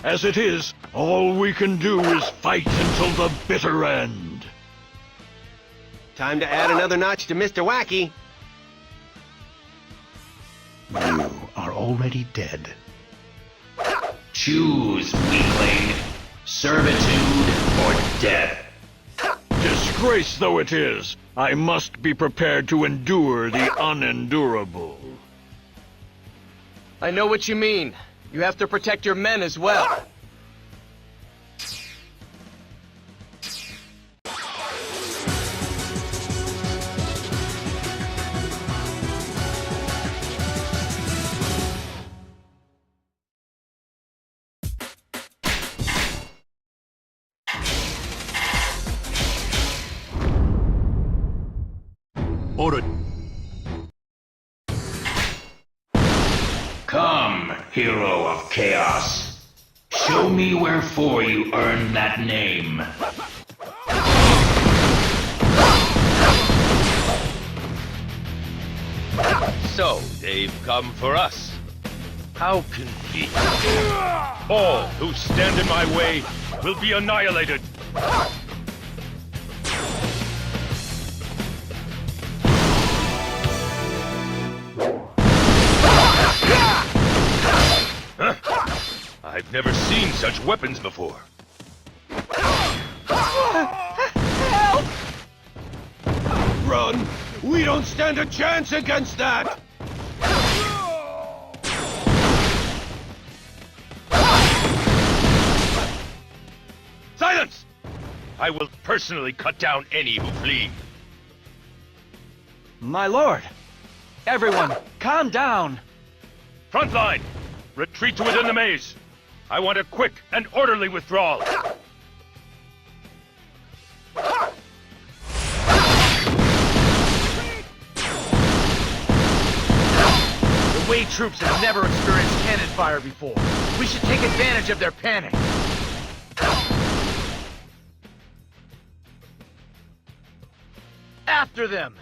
Speaker 3: As it is, all we can do is fight until the bitter end.
Speaker 1: Time to add another notch to Mr. Wacky.
Speaker 11: You are already dead.
Speaker 14: Choose, weakling. Servitude or death.
Speaker 3: Disgrace though it is, I must be prepared to endure the unendurable.
Speaker 6: I know what you mean. You have to protect your men as well.
Speaker 14: Come, hero of chaos. Show me wherefore you earned that name.
Speaker 4: So, they've come for us. How convenient. All who stand in my way will be annihilated. Huh? I've never seen such weapons before.
Speaker 13: Help!
Speaker 1: Run! We don't stand a chance against that!
Speaker 4: Silence! I will personally cut down any who flee.
Speaker 6: My lord! Everyone, calm down!
Speaker 4: Frontline! Retreat to within the maze! I want a quick and orderly withdrawal!
Speaker 6: The Wei troops have never experienced cannon fire before. We should take advantage of their panic. After them!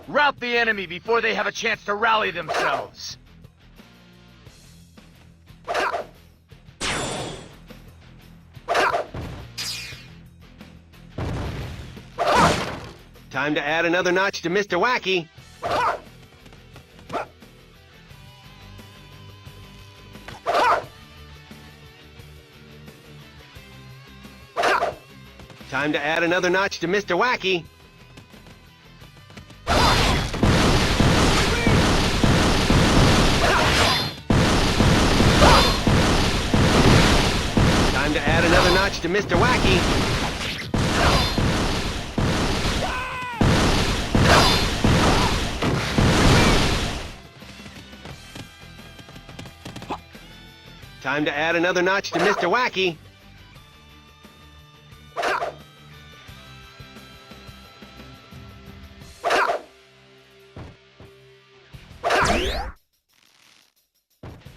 Speaker 6: Rout the enemy before they have a chance to rally themselves.
Speaker 1: Time to add another notch to Mr. Wacky. Time to add another notch to Mr. Wacky. Time to add another notch to Mr. Wacky. Time to add another notch to Mr. Wacky.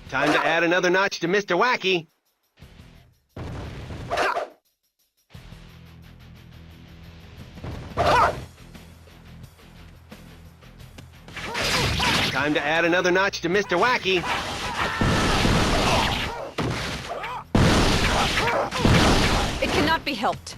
Speaker 1: Time to add another notch to Mr. Wacky. Time to add another notch to Mr. Wacky.
Speaker 2: It cannot be helped.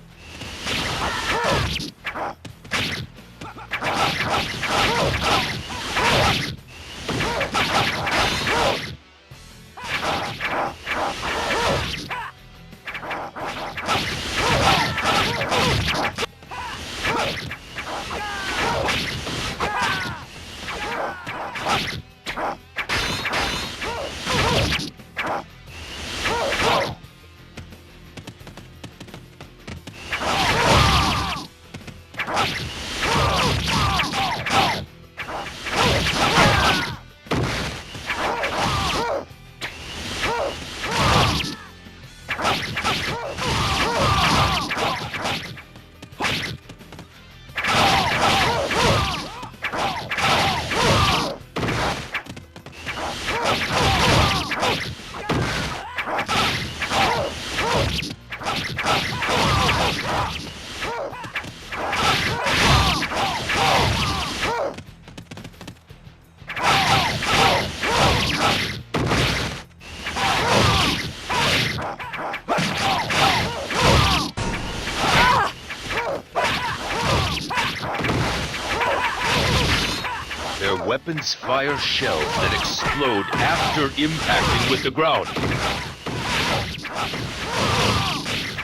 Speaker 16: Their weapons fire shells that explode after impacting with the ground.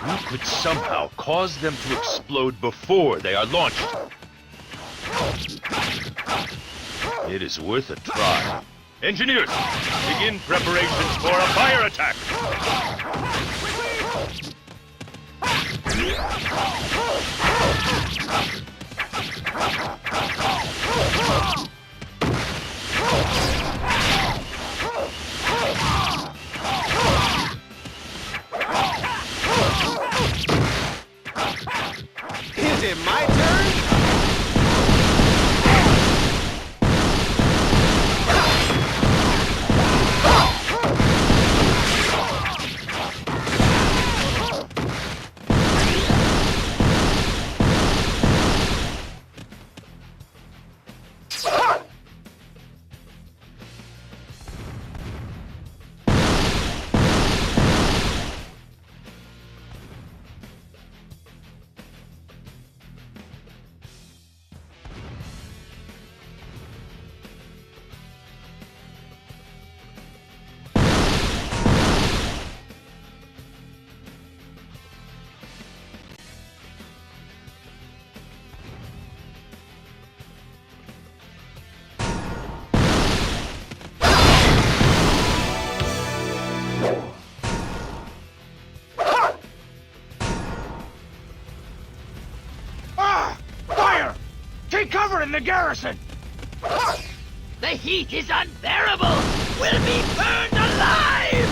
Speaker 16: You could somehow cause them to explode before they are launched. It is worth a try. Engineers, begin preparations for a fire attack!
Speaker 1: Is it my turn?
Speaker 6: Take cover in the garrison!
Speaker 14: The heat is unbearable! We'll be burned alive!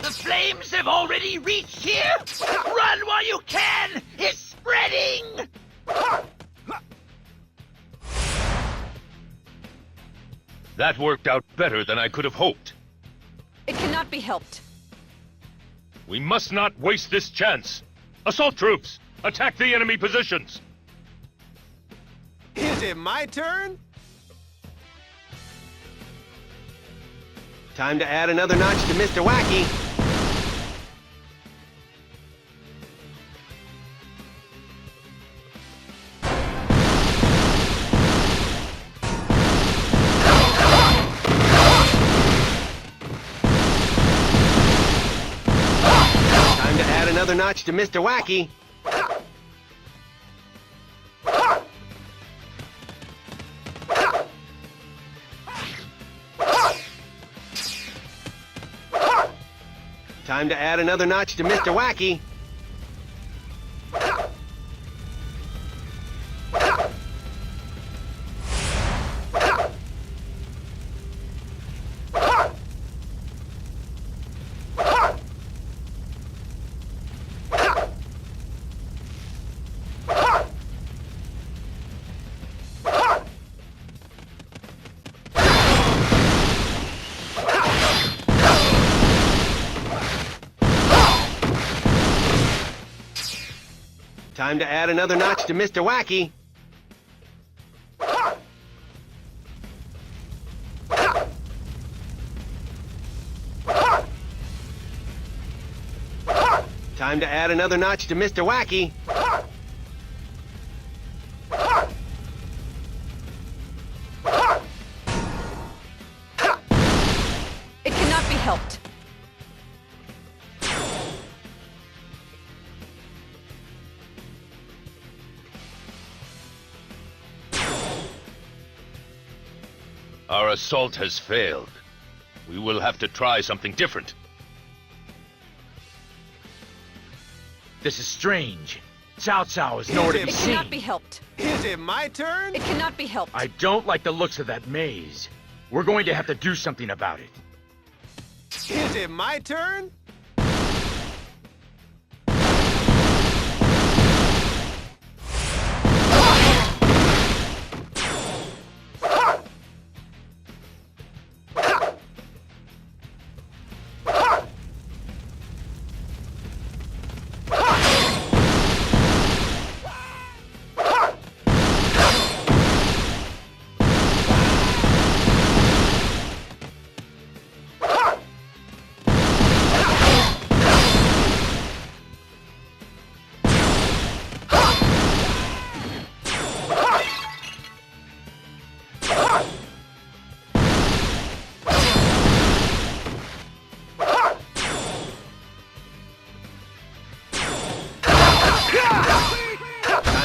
Speaker 14: The flames have already reached here! Run while you can! It's spreading!
Speaker 16: That worked out better than I could have hoped.
Speaker 2: It cannot be helped.
Speaker 16: We must not waste this chance. Assault troops, attack the enemy positions.
Speaker 1: Is it my turn? Time to add another notch to Mr. Wacky. another notch to Mr. Wacky. Time to add another notch to Mr. Wacky. Time to add another notch to Mr. Wacky. Time to add another notch to Mr. Wacky.
Speaker 2: It cannot be helped.
Speaker 16: Our assault has failed. We will have to try something different.
Speaker 6: This is strange. Cao Cao is nowhere to be
Speaker 2: It
Speaker 6: seen.
Speaker 2: cannot be helped.
Speaker 1: Is it my turn?
Speaker 2: It cannot be helped.
Speaker 6: I don't like the looks of that maze. We're going to have to do something about it.
Speaker 1: Is it my turn?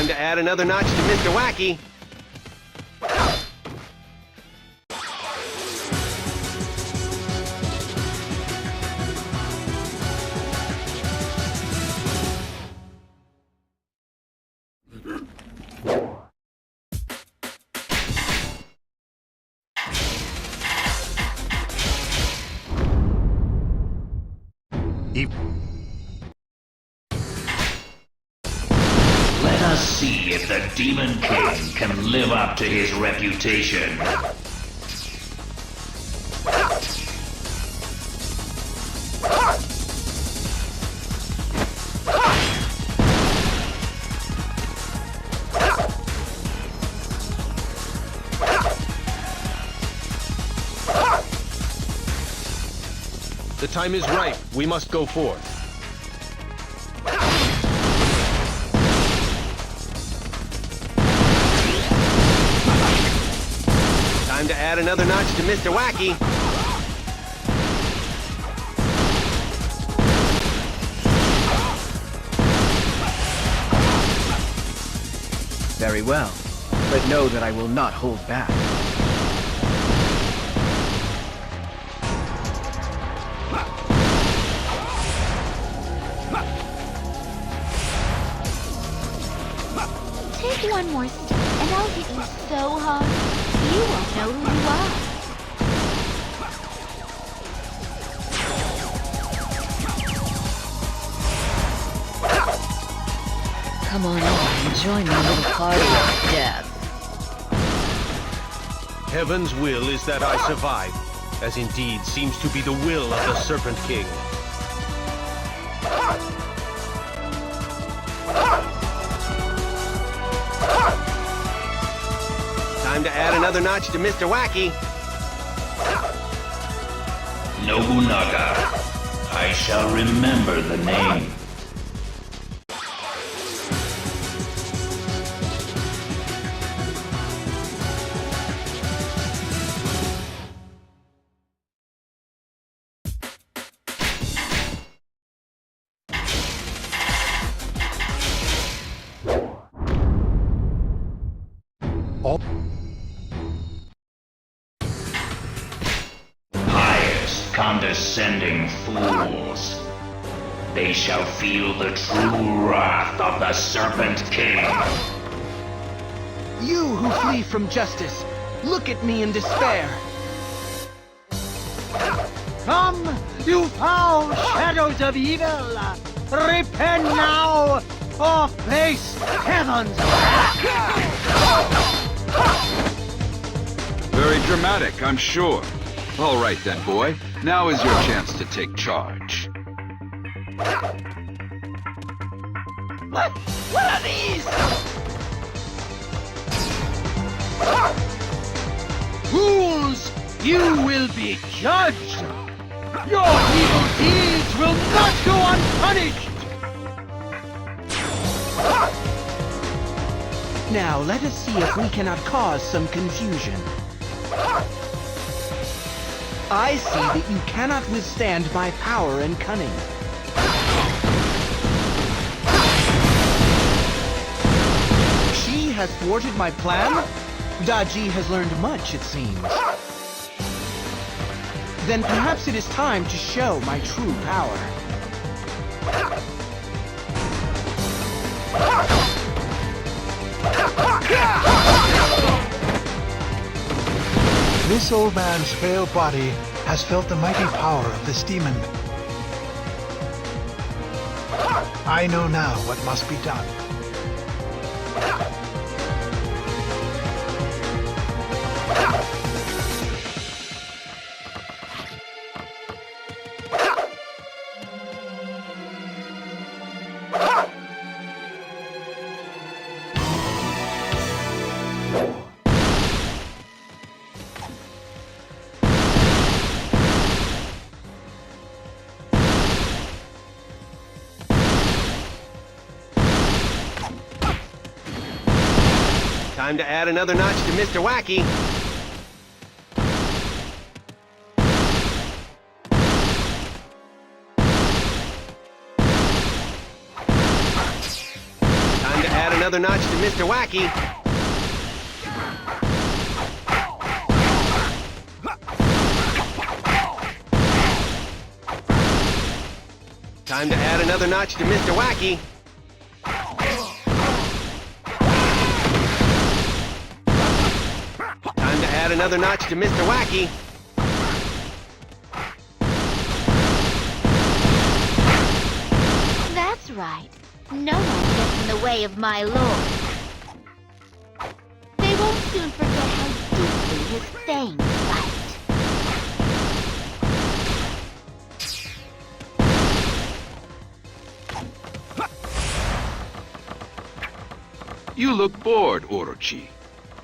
Speaker 1: Time to add another notch to Mr. Wacky.
Speaker 14: Let us see if the Demon King can live up to his reputation.
Speaker 1: The time is ripe. We must go forth. Time to add another notch to Mr. Wacky.
Speaker 9: Very well, but know that I will not hold back.
Speaker 7: Take one more step, and I'll hit you so hard, you won't know who you are.
Speaker 2: Come on in and join my little party of death.
Speaker 1: Heaven's will is that I survive, as indeed seems to be the will of the Serpent King. Time to add another notch to Mr. Wacky.
Speaker 14: Nobunaga. I shall remember the name.
Speaker 10: All
Speaker 14: Pious, condescending fools. They shall feel the true wrath of the Serpent King.
Speaker 13: You who flee from justice, look at me in despair. Come, you foul shadows of evil! Repent now, or face heaven's wrath!
Speaker 12: Very dramatic, I'm sure. All right then, boy. Now is your chance to take charge.
Speaker 13: What are these? Fools! You will be judged! Your evil deeds will not go unpunished! Now, let us see if we cannot cause some confusion. I see that you cannot withstand my power and cunning. She has thwarted my plan? Daji has learned much, it seems. Then perhaps it is time to show my true power.
Speaker 10: This old man's frail body has felt the mighty power of this demon. I know now what must be done.
Speaker 1: Time to add another notch to Mr. Wacky. Time to add another notch to Mr. Wacky. Time to add another notch to Mr. Wacky. Time to add another notch to Mr. Wacky.
Speaker 7: That's right. No one gets in the way of my lord. They won't soon forget how deeply his fangs bite.
Speaker 12: You look bored, Orochi.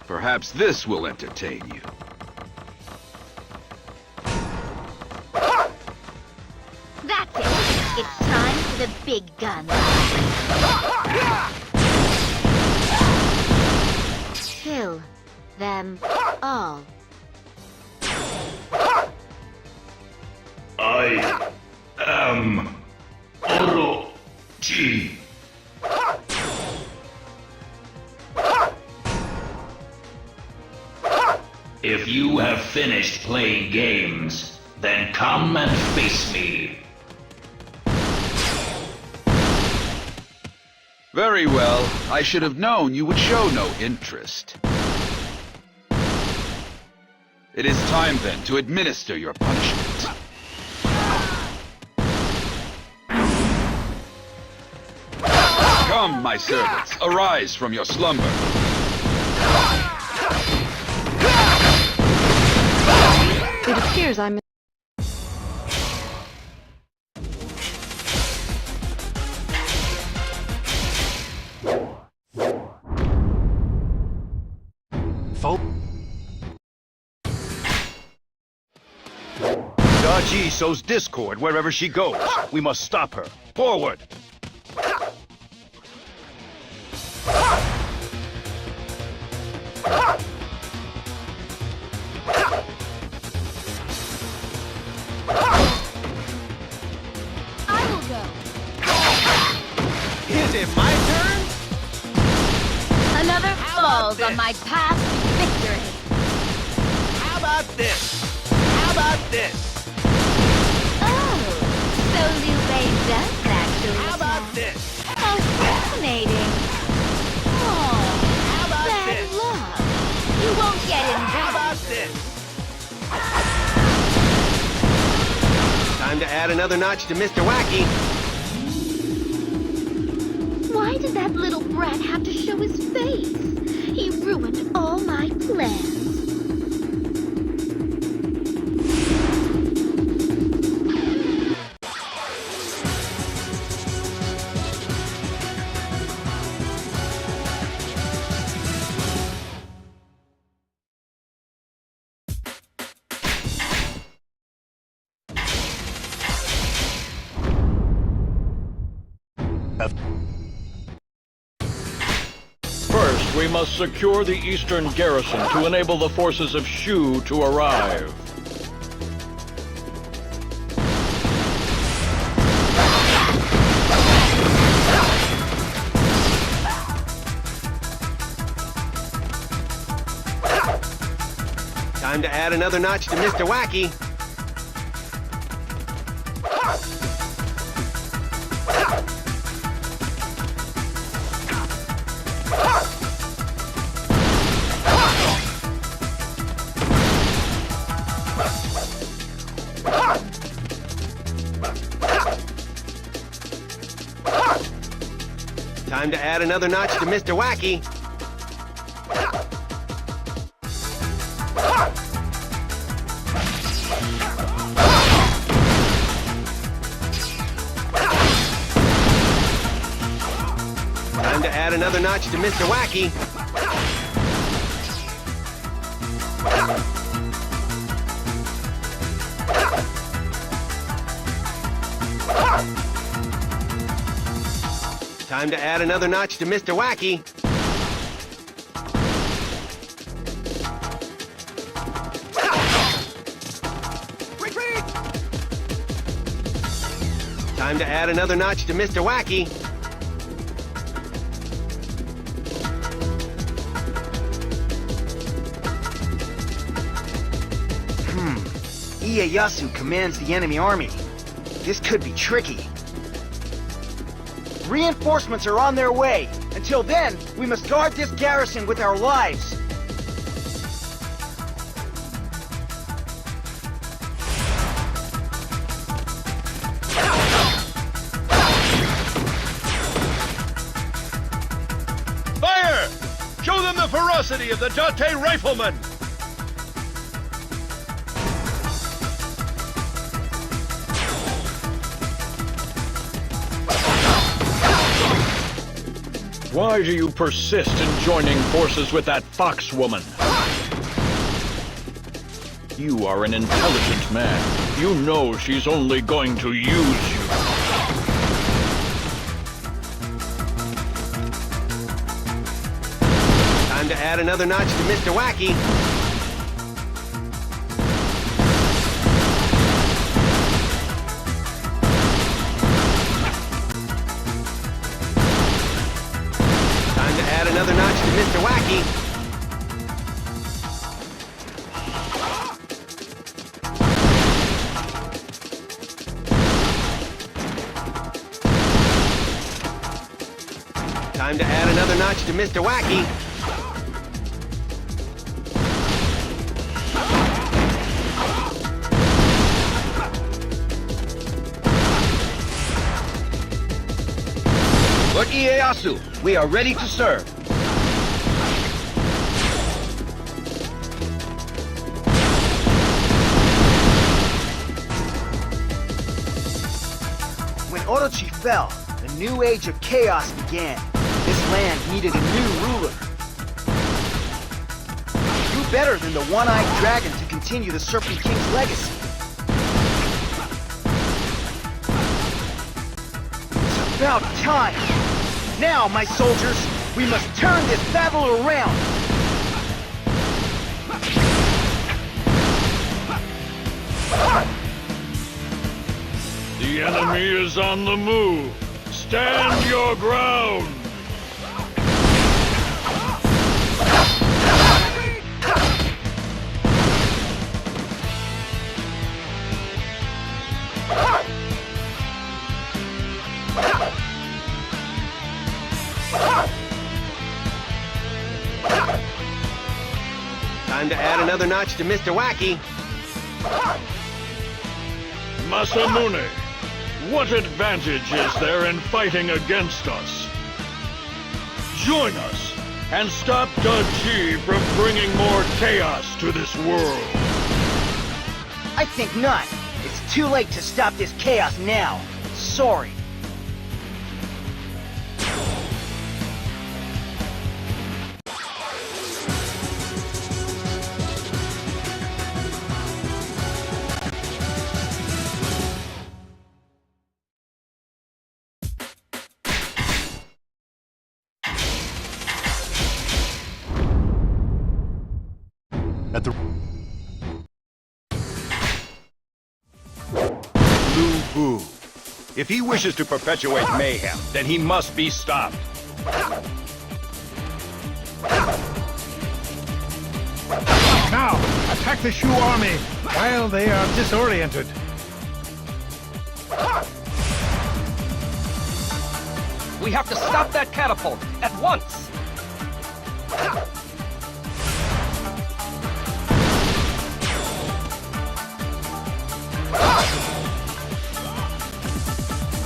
Speaker 12: Perhaps this will entertain you.
Speaker 7: That's it. It's time for the big guns. Kill them all.
Speaker 14: I am Orochi. If you have finished playing games, then come and face me.
Speaker 12: Very well. I should have known you would show no interest. It is time then to administer your punishment. Come, my servants, arise from your slumber.
Speaker 2: It appears I'm...
Speaker 16: Daji sows discord wherever she goes. We must stop her. Forward!
Speaker 1: Is it my turn?
Speaker 15: Another falls on my path
Speaker 1: about this? How about this?
Speaker 15: Oh, so Liu Bei does actually
Speaker 1: How about
Speaker 15: attack.
Speaker 1: this?
Speaker 15: How fascinating. Oh,
Speaker 1: How about
Speaker 15: bad
Speaker 1: this?
Speaker 15: luck. You won't get in
Speaker 1: How about this? Time to add another notch to Mr. Wacky.
Speaker 7: Why did that little brat have to show his face? He ruined all my plans.
Speaker 3: First, we must secure the eastern garrison to enable the forces of Shu to arrive.
Speaker 1: Time to add another notch to Mr. Wacky. Time to add another notch to Mr. Wacky. Time to add another notch to Mr. Wacky. Time to add another notch to Mr. Wacky. Retreat! Time to add another notch to Mr. Wacky.
Speaker 13: Ieyasu commands the enemy army. This could be tricky. Reinforcements are on their way. Until then, we must guard this garrison with our lives.
Speaker 16: Fire! Show them the ferocity of the Date riflemen!
Speaker 3: Why do you persist in joining forces with that fox woman? You are an intelligent man. You know she's only going to use you.
Speaker 1: Time to add another notch to Mr. Wacky. Time to add another notch to Mr. Wacky. Time to add another notch to Mr. Wacky.
Speaker 5: Lord Ieyasu, we are ready to serve.
Speaker 13: When Orochi fell, a new age of chaos began. This land needed a new ruler. Who better than the one-eyed dragon to continue the Serpent King's legacy? It's about time! Now, my soldiers, we must turn this battle around!
Speaker 3: The enemy is on the move. Stand your ground!
Speaker 1: add another notch to Mr. Wacky.
Speaker 3: Masamune, what advantage is there in fighting against us? Join us and stop Daji from bringing more chaos to this world.
Speaker 13: I think not. It's too late to stop this chaos now. Sorry.
Speaker 10: At the
Speaker 16: Lu Bu. If he wishes to perpetuate mayhem, then he must be stopped.
Speaker 10: Now, attack the Shu army while they are disoriented.
Speaker 6: We have to stop that catapult at once!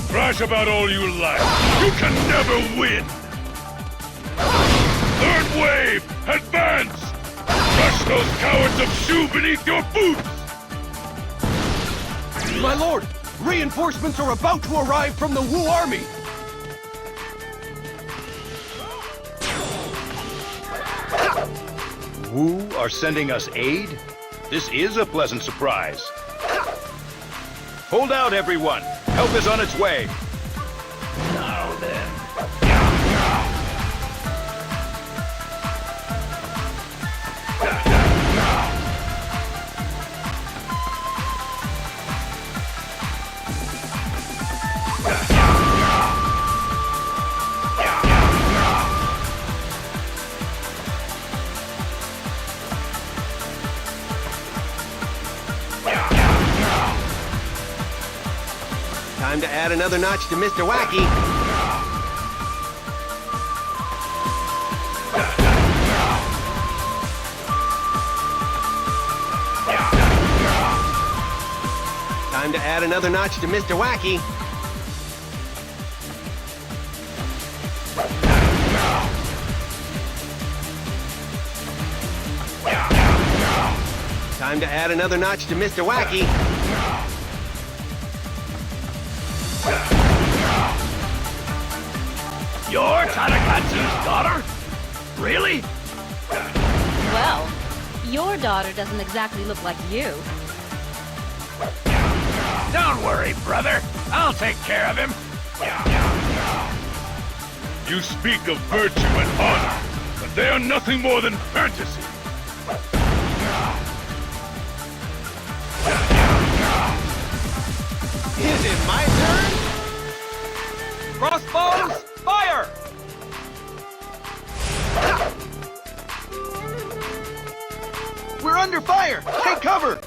Speaker 3: Thrash about all you like. You can never win! Third wave, advance! Crush those cowards of Shu beneath your boots!
Speaker 6: My lord! Reinforcements are about to arrive from the Wu army!
Speaker 16: Wu are sending us aid? This is a pleasant surprise. Hold out, everyone! Help is on its way!
Speaker 14: Now then.
Speaker 1: Time to add another notch to Mr. Wacky. Time to add another notch to Mr. Wacky. Time to add another notch to Mr. Wacky.
Speaker 14: You're Tadakatsu's daughter? Really?
Speaker 15: Well, your daughter doesn't exactly look like you.
Speaker 14: Don't worry, brother. I'll take care of him.
Speaker 3: You speak of virtue and honor, but they are nothing more than fantasy.
Speaker 6: Is it my turn? Crossbows, fire!
Speaker 13: We're under fire! Take cover!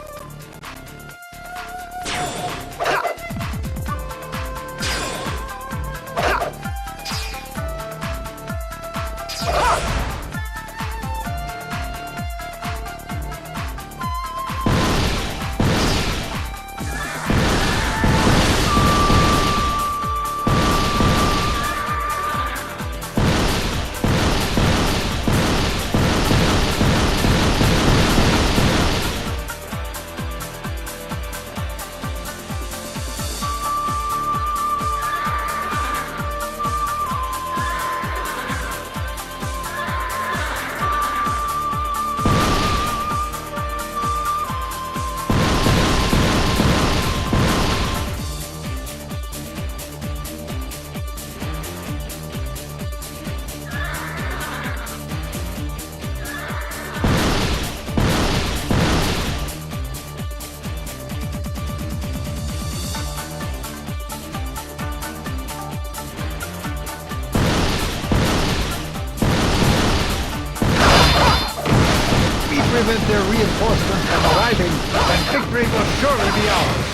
Speaker 10: Prevent their reinforcements from arriving, and victory will surely be ours.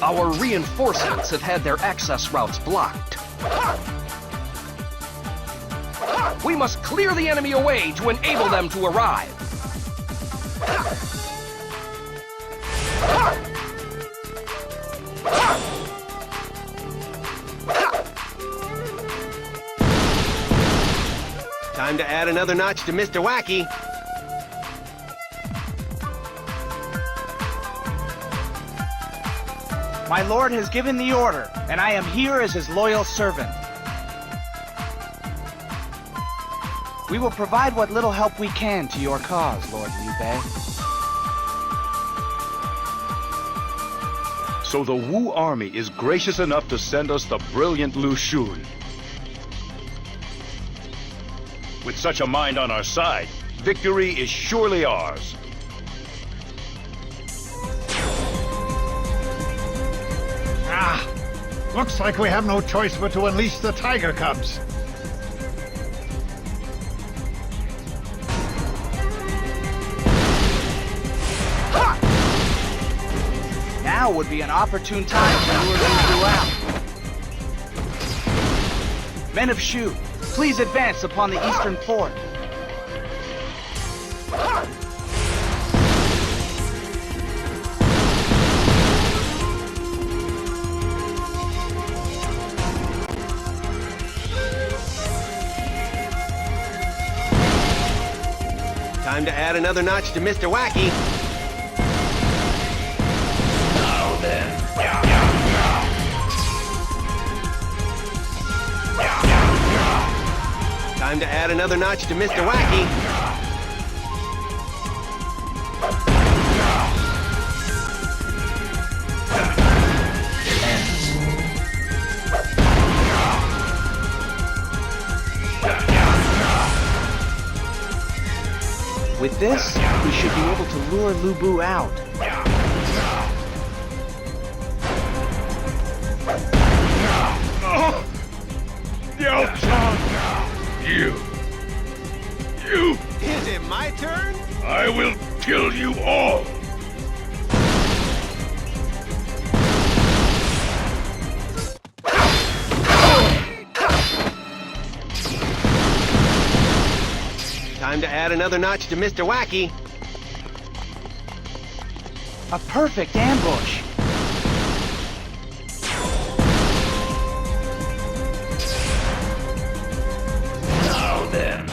Speaker 6: Our reinforcements have had their access routes blocked. We
Speaker 17: We must clear the enemy away to enable them to arrive.
Speaker 1: Time to add another notch to Mr. Wacky.
Speaker 13: My lord has given the order, and I am here as his loyal servant. We will provide what little help we can to your cause, Lord Liu Bei.
Speaker 16: So the Wu army is gracious enough to send us the brilliant Lu Xun. With such a mind on our side, victory is surely ours.
Speaker 10: Looks like we have no choice but to unleash the tiger cubs.
Speaker 13: Now would be an opportune time to lure Lu out. Men of Shu, please advance upon the eastern fort.
Speaker 1: Time to add another notch to Mr. Wacky.
Speaker 14: Now then.
Speaker 1: Time to add another notch to Mr. Wacky.
Speaker 13: With this, we should be able to lure Lu Bu out.
Speaker 3: You!
Speaker 1: Is it my turn?
Speaker 3: I will kill you all!
Speaker 1: Time to add another notch to Mr. Wacky.
Speaker 13: A perfect ambush.
Speaker 14: Now then.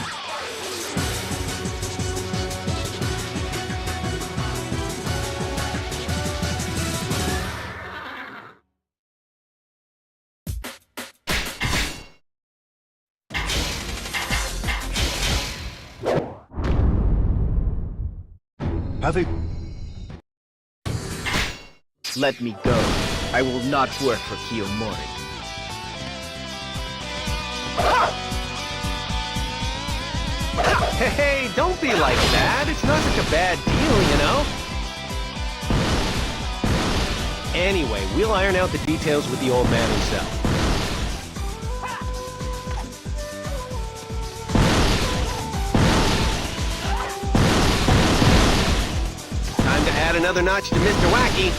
Speaker 6: Let me go. I will not work for Kiyomori.
Speaker 1: Hey, don't be like that. It's not such a bad deal, you know? Anyway, we'll iron out the details with the old man himself. Time to add another notch to Mr. Wacky.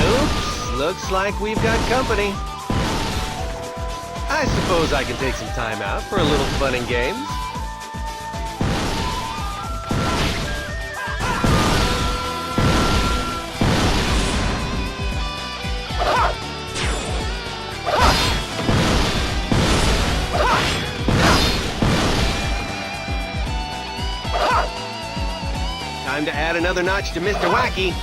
Speaker 1: Oops, looks like we've got company. I suppose I can take some time out for a little fun and games. Time to add another notch to Mr. Wacky.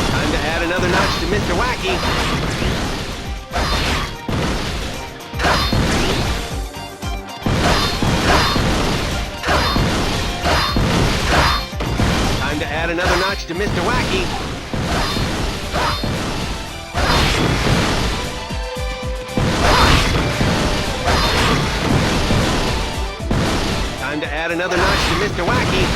Speaker 1: Time to add another notch to Mr. Wacky. Time to add another notch to Mr. Wacky. Time to add another notch to Mr. Wacky.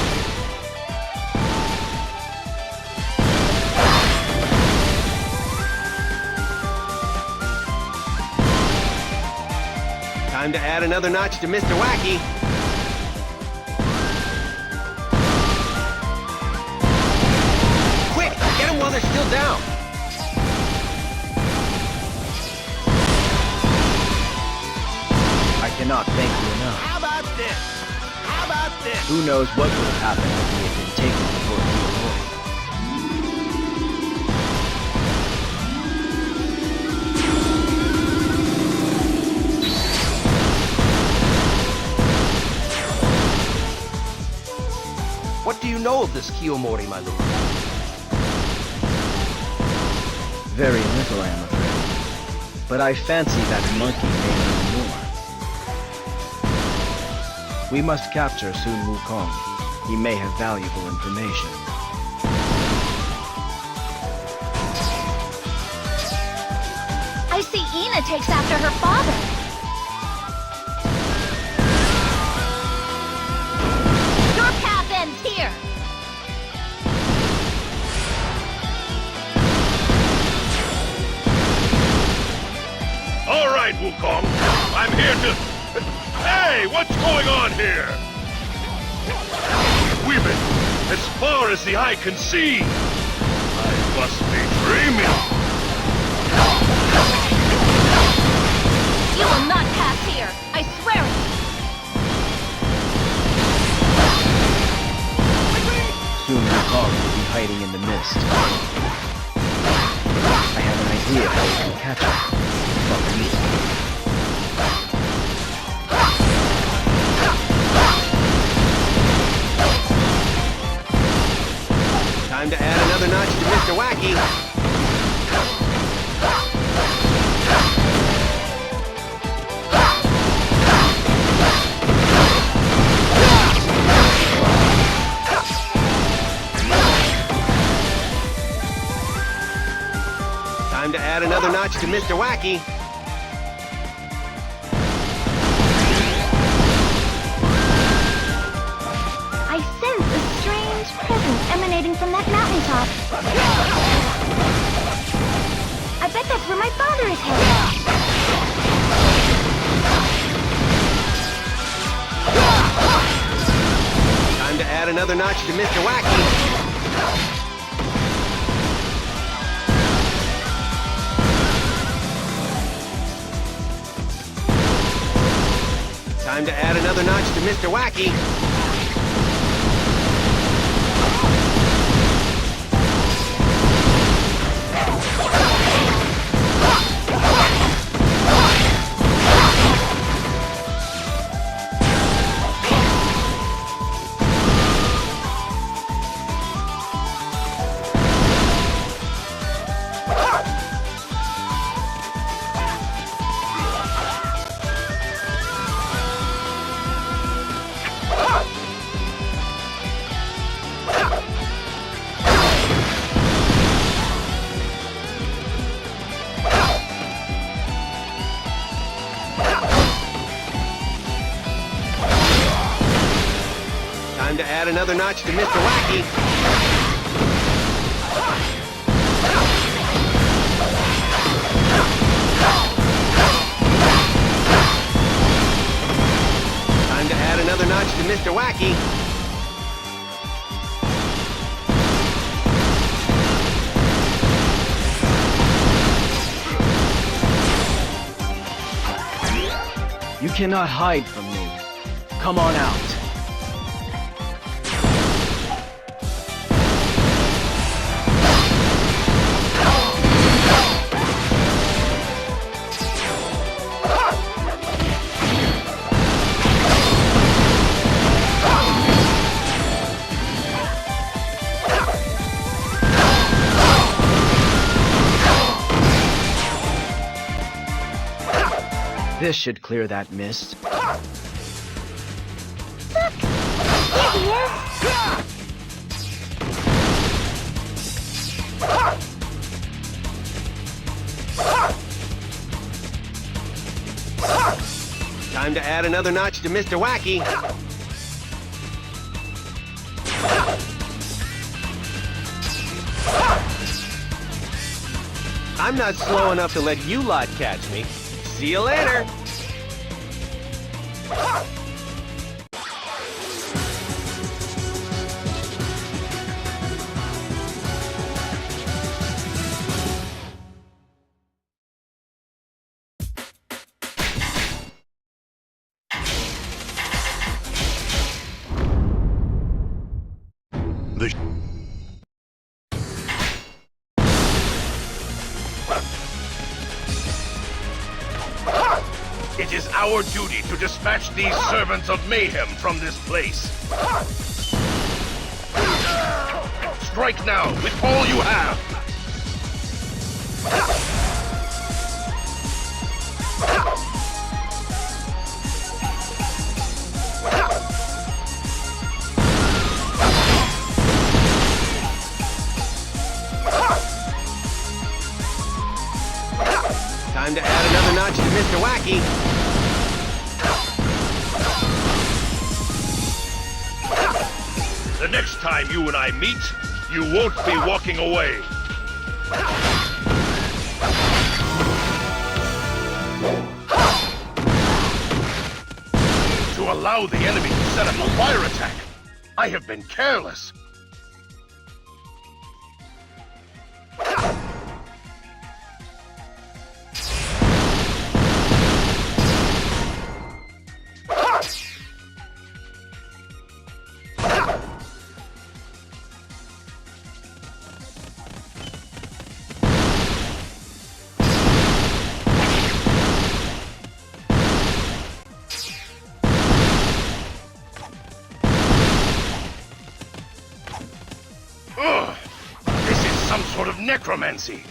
Speaker 1: Time to add another notch to Mr. Wacky. Quick, get them while they're still down.
Speaker 9: I cannot thank you enough.
Speaker 1: How about this? How about this?
Speaker 9: Who knows what would have happened if we had been taken before Kiyomori.
Speaker 17: What do you know of this Kiyomori, my lord?
Speaker 9: Very little, I am afraid. But I fancy that monkey may know more. We must capture Sun Wukong. He may have valuable information.
Speaker 15: I see Ina takes after her father. Your path ends here.
Speaker 3: All right, Wukong. I'm here to... Hey, what's going on here? We've been as far as the eye can see. I must be dreaming.
Speaker 15: You will not pass here. I swear it.
Speaker 9: Sun Wukong will be hiding in the mist. I have an idea how we can catch him. Follow me.
Speaker 1: Time to add another notch to Mr. Wacky. Time to add another notch to Mr. Wacky.
Speaker 15: I sense a strange presence emanating from that mountaintop. I bet that's where my father is headed.
Speaker 1: Time to add another notch to Mr. Wacky. Time to add another notch to Mr. Wacky. Time to add another notch to Mr. Wacky. Time to add another notch to Mr. Wacky.
Speaker 9: You cannot hide from me. Come on out. This should clear that mist.
Speaker 15: Look! There he is!
Speaker 1: Time to add another notch to Mr. Wacky. I'm not slow enough to let you lot catch me. See you later.
Speaker 16: It is our duty to dispatch these servants of mayhem from this place. Strike now with all you have!
Speaker 1: Time to add another notch to Mr. Wacky.
Speaker 16: The next time you and I meet, you won't be walking away. To allow the enemy to set up a fire attack, I have been careless. Ugh! This is some sort of necromancy.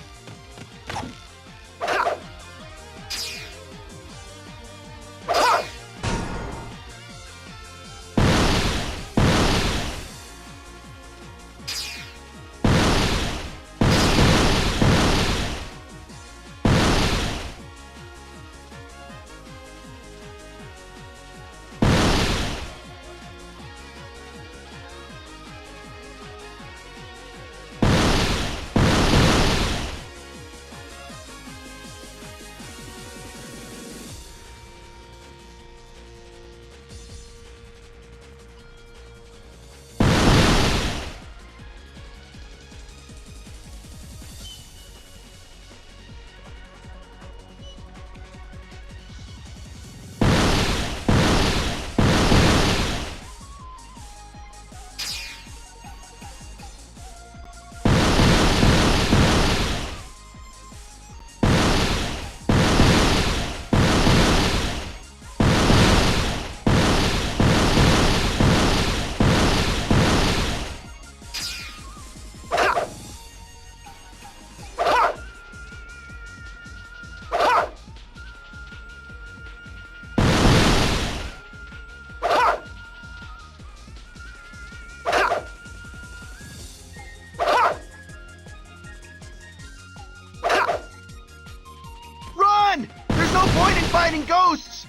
Speaker 13: There's no point in fighting ghosts!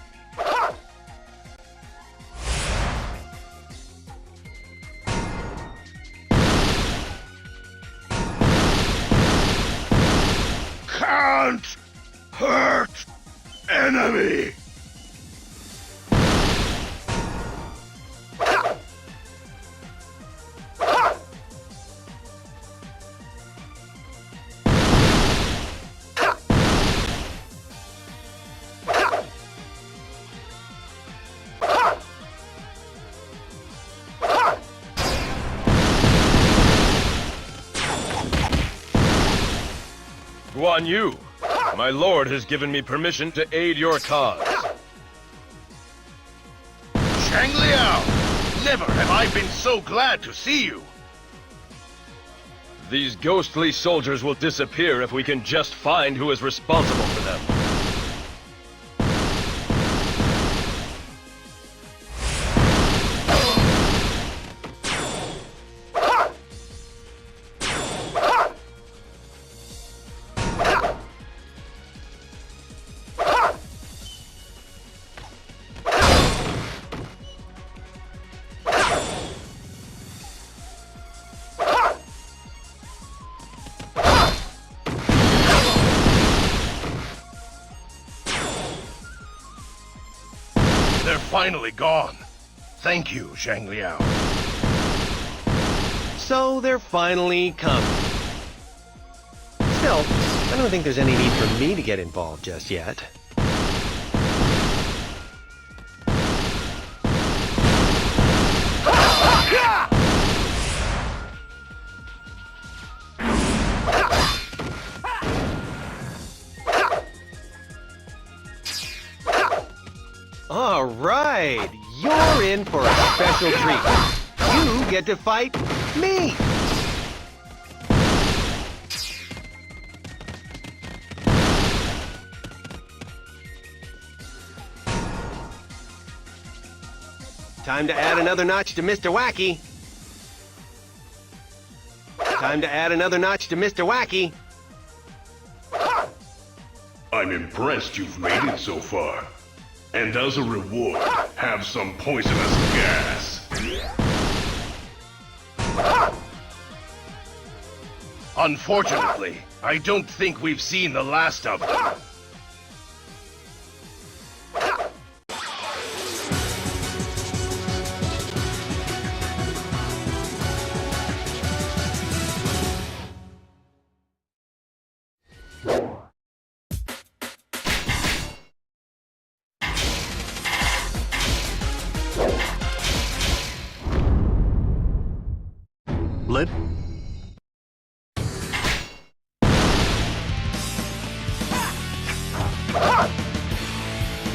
Speaker 16: Can't hurt enemy!
Speaker 4: Guan Yu, my lord has given me permission to aid your cause.
Speaker 16: Shang Liao! Never have I been so glad to see you!
Speaker 4: These ghostly soldiers will disappear if we can just find who is responsible for them.
Speaker 16: They're finally gone. Thank you, Zhang Liao.
Speaker 1: So they're finally coming. Still, I don't think there's any need for me to get involved just yet. All right, you're in for a special treat. You get to fight me. Time to add another notch to Mr. Wacky. Time to add another notch to Mr. Wacky.
Speaker 3: I'm impressed you've made it so far. And as a reward, have some poisonous gas.
Speaker 16: Unfortunately, I don't think we've seen the last of them.
Speaker 10: Blip?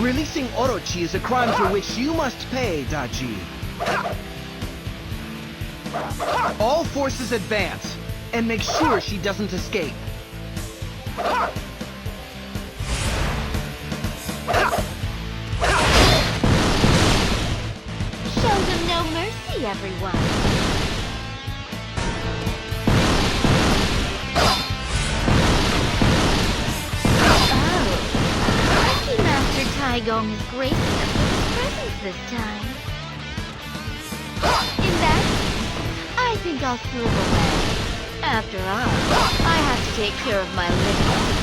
Speaker 17: Releasing Orochi is a crime for which you must pay, Daji. All forces advance, and make sure she doesn't escape.
Speaker 15: Show them no mercy, everyone. Taigong is gracing us with his presence this time. In that case, I think I'll slip away. After all, I have to take care of my living.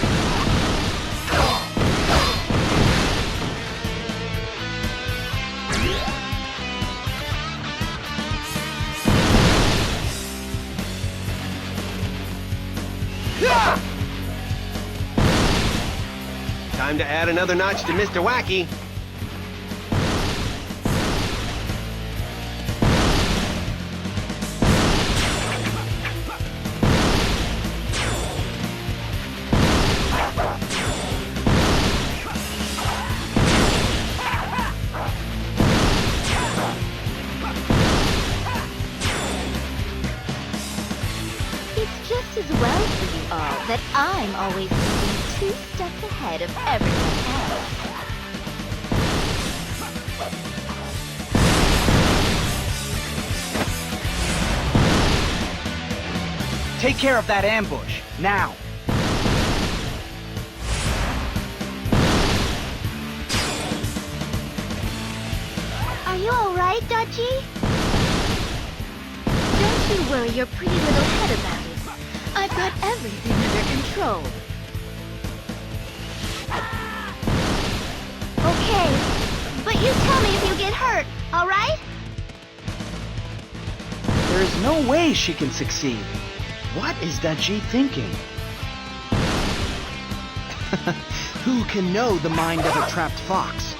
Speaker 1: Time to add another notch to Mr. Wacky.
Speaker 15: It's just as well for you all that I'm always thinking 2 steps ahead of everyone else.
Speaker 17: Take care of that ambush, now.
Speaker 15: Are you alright, Daji? Don't you worry your pretty little head about it. I've got everything under control. Okay, but you tell me if you get hurt, alright?
Speaker 17: There is no way she can succeed. What is Daji thinking? Who can know the mind of a trapped fox?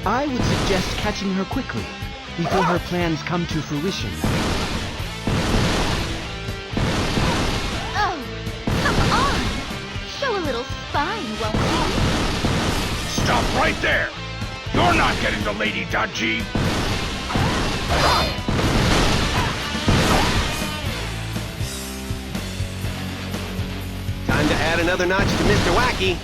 Speaker 17: I would suggest catching her quickly, before her plans come to fruition.
Speaker 15: Oh, come on! Show a little spine, won't you?
Speaker 16: Stop right there! You're not getting the Lady Daji!
Speaker 1: Time to add another notch to Mr. Wacky.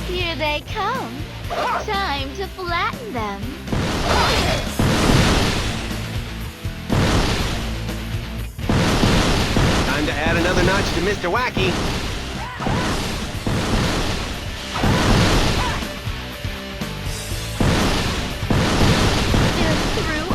Speaker 15: Here they come. Time to flatten them.
Speaker 1: Time to add another notch to Mr. Wacky.
Speaker 15: They're through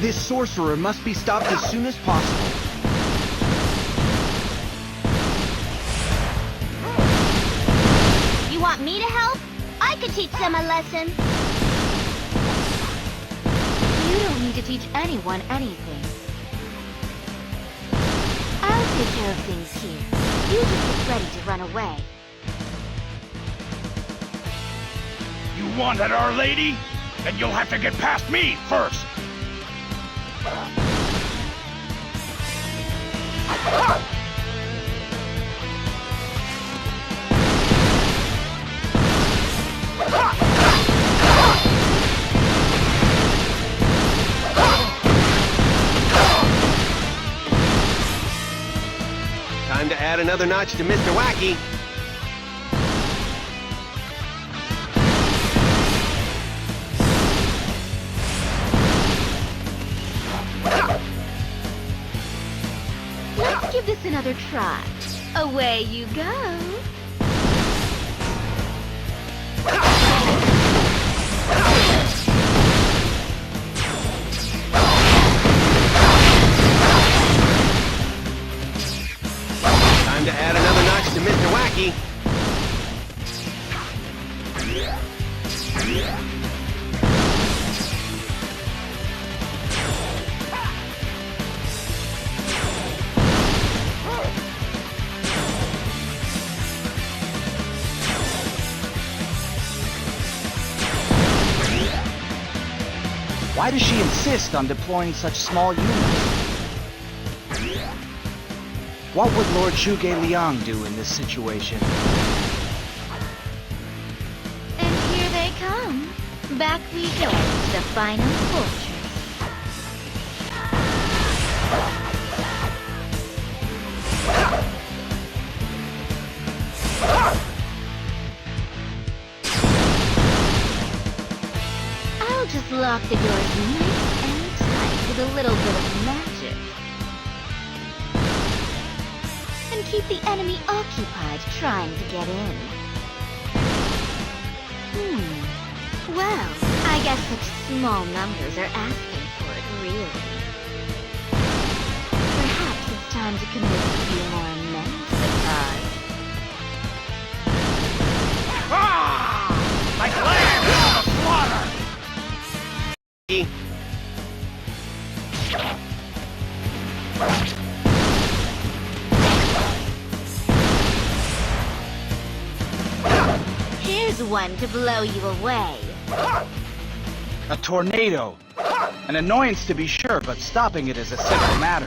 Speaker 17: This sorcerer must be stopped as soon as possible.
Speaker 15: You want me to help? I could teach them a lesson.
Speaker 2: You don't need to teach anyone anything. I'll take care of things here. You just get ready to run away.
Speaker 16: You wanted Our Lady? Then you'll have to get past me first.
Speaker 1: Time to add another notch to Mr. Wacky.
Speaker 15: Let's give this another try. Away you go.
Speaker 1: Time to add another notch to Mr. Wacky.
Speaker 17: Why does she insist on deploying such small units? What would Lord Zhuge Liang do in this situation?
Speaker 15: And here they come. Back we go to the final fortress. I'll just lock the doors nice and tight with a little bit of magic. And keep the enemy occupied trying to get in. Well, I guess such small numbers are asking for it, really. Perhaps it's time to commit a few more immense surprise.
Speaker 16: Like lambs to the slaughter!
Speaker 15: Here's one to blow you away.
Speaker 17: A tornado. An annoyance to be sure, but stopping it is a simple matter.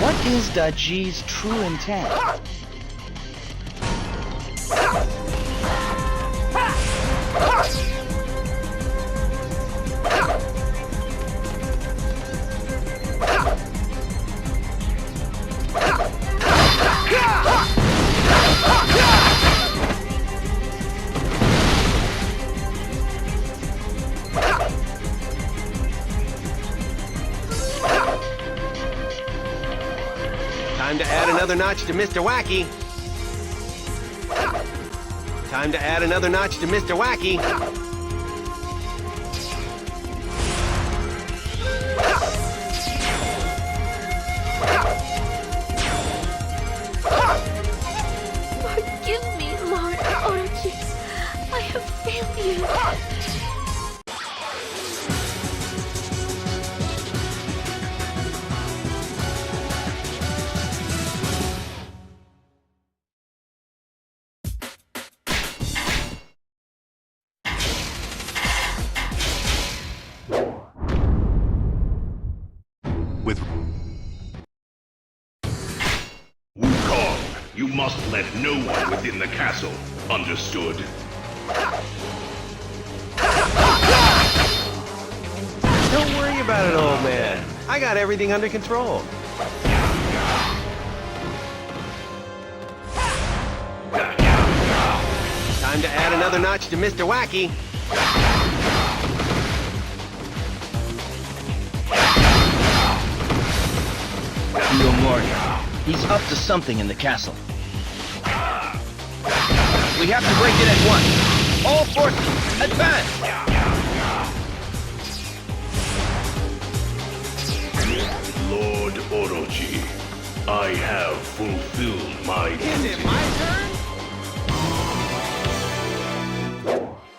Speaker 17: What is Daji's true intent?
Speaker 1: Time to add another notch to Mr. Wacky. Time to add another notch to Mr. Wacky.
Speaker 15: Forgive me, Lord Orochi. I have failed you.
Speaker 14: Wukong, you must let no one within the castle. Understood?
Speaker 1: Don't worry about it, old man. I got everything under control. Time to add another notch to Mr. Wacky.
Speaker 9: He's up to something in the castle. We have to break it at once. All forces, advance!
Speaker 3: Orochi. I have fulfilled my duty.
Speaker 1: Is it my turn?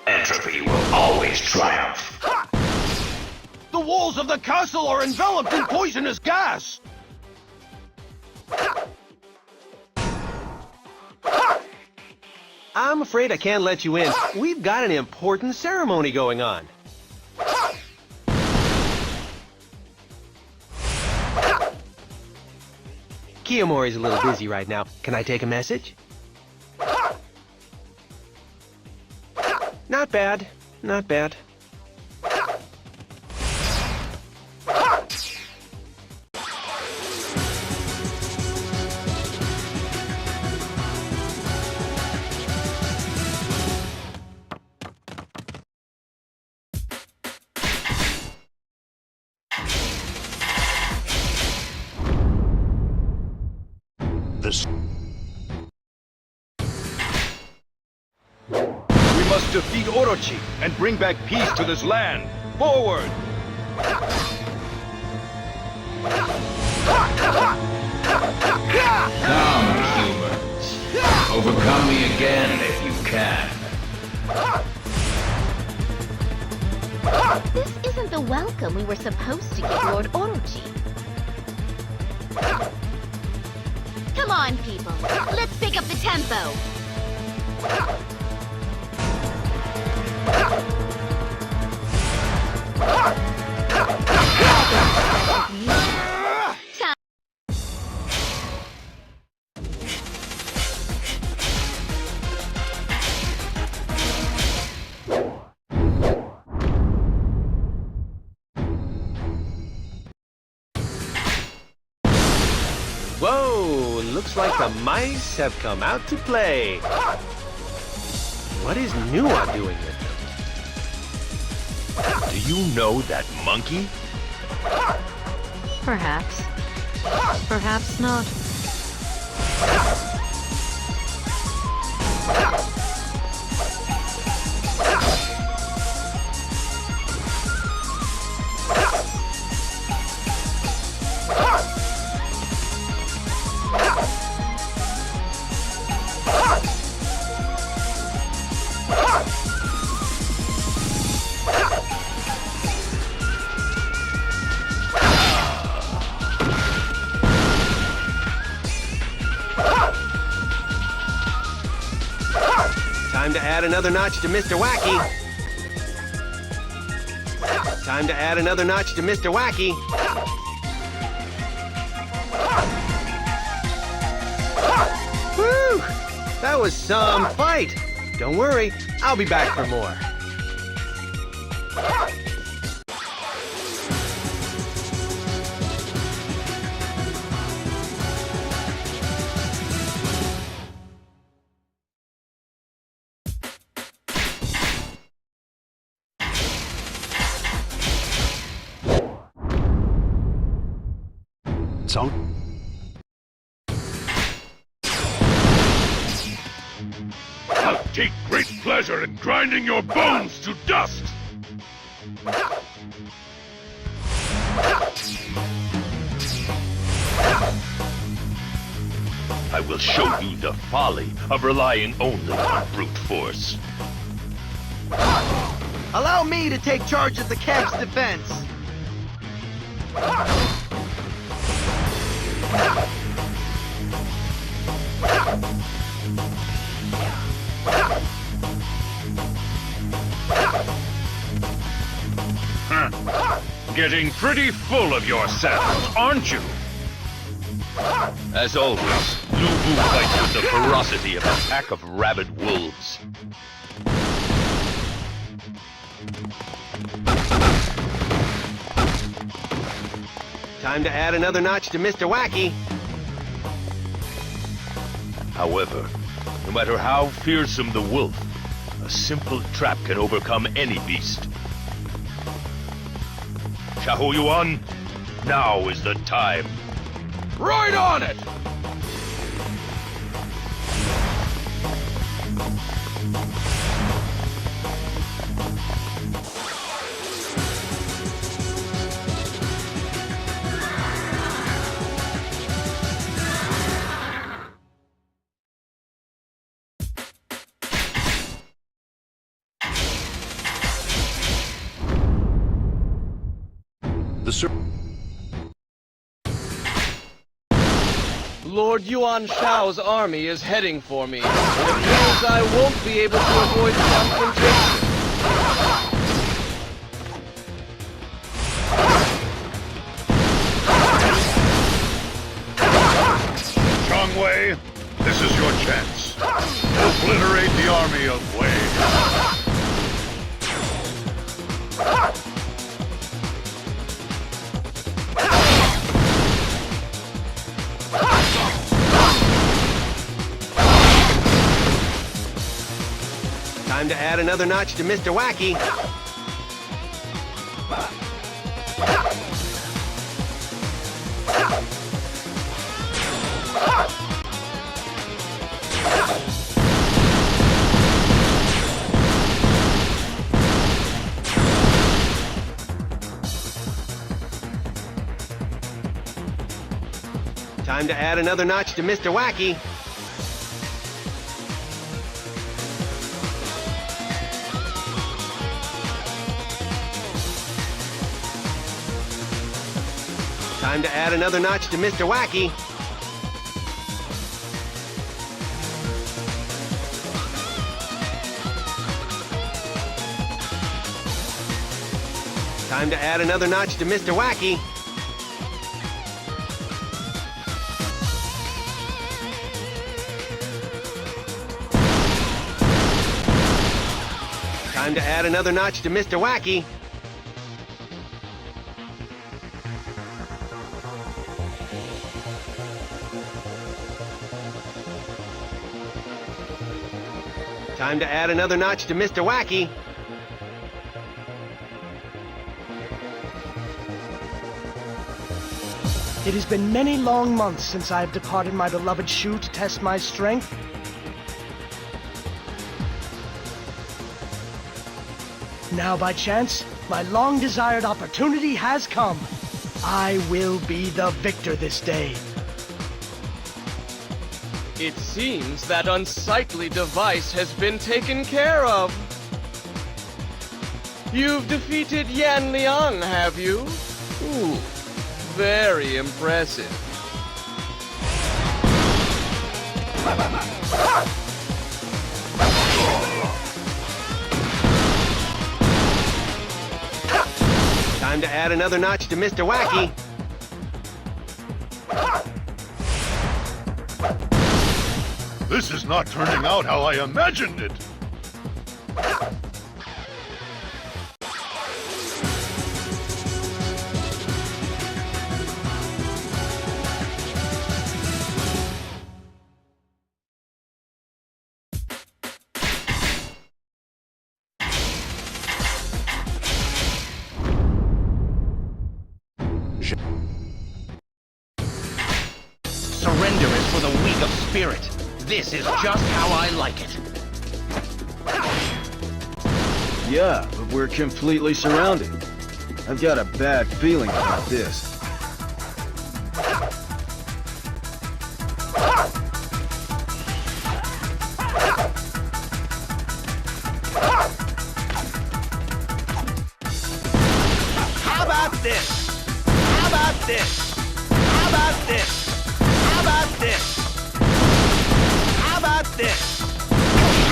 Speaker 14: Entropy will always triumph.
Speaker 4: The walls of the castle are enveloped in poisonous gas!
Speaker 1: I'm afraid I can't let you in. We've got an important ceremony going on. Kiyomori's a little busy right now. Can I take a message? Not bad. Not bad.
Speaker 16: We must defeat Orochi and bring back peace to this land. Forward!
Speaker 14: Come, humans. Overcome me again if you can.
Speaker 15: This isn't the welcome we were supposed to give Lord Orochi. Come on, people. Let's pick up the tempo.
Speaker 1: Whoa! Looks like the mice have come out to play. What is Nuwa doing with them?
Speaker 16: Do you know that monkey?
Speaker 2: Perhaps. Perhaps not.
Speaker 1: Time to add another notch to Mr. Wacky. Time to add another notch to Mr. Wacky. Woo! That was some fight. Don't worry, I'll be back for more.
Speaker 3: I'll take great pleasure in grinding your bones to dust! I will show you the folly of relying only on brute force.
Speaker 13: Allow me to take charge of the camp's defense.
Speaker 3: Getting pretty full of yourselves, aren't you? As always, Lu Bu fights with the ferocity of a pack of rabid wolves.
Speaker 1: Time to add another notch to Mr. Wacky.
Speaker 3: However, no matter how fearsome the wolf, a simple trap can overcome any beast. Shahou-Yuan, now is the time.
Speaker 4: Right on it!
Speaker 18: Lord Yuan Shao's army is heading for me. It appears I won't be able to avoid confrontation.
Speaker 3: Wei, this is your chance. Obliterate the army of Wei.
Speaker 1: Time to add another notch to Mr. Wacky. Time to add another notch to Mr. Wacky. Time to add another notch to Mr. Wacky. Time to add another notch to Mr. Wacky. Time to add another notch to Mr. Wacky. Time to add another notch to Mr. Wacky.
Speaker 13: It has been many long months since I have departed my beloved Shu to test my strength. Now, by chance, my long-desired opportunity has come. I will be the victor this day.
Speaker 18: It seems that unsightly device has been taken care of. You've defeated Yan Liang, have you? Ooh, very impressive.
Speaker 1: Time to add another notch to Mr. Wacky.
Speaker 3: This is not turning out how I imagined it.
Speaker 6: Surrender is for the weak of spirit. This is just how I like it.
Speaker 5: Yeah, but we're completely surrounded. I've got a bad feeling about this.
Speaker 1: How about this? How about this? How about this? How about this? How about this?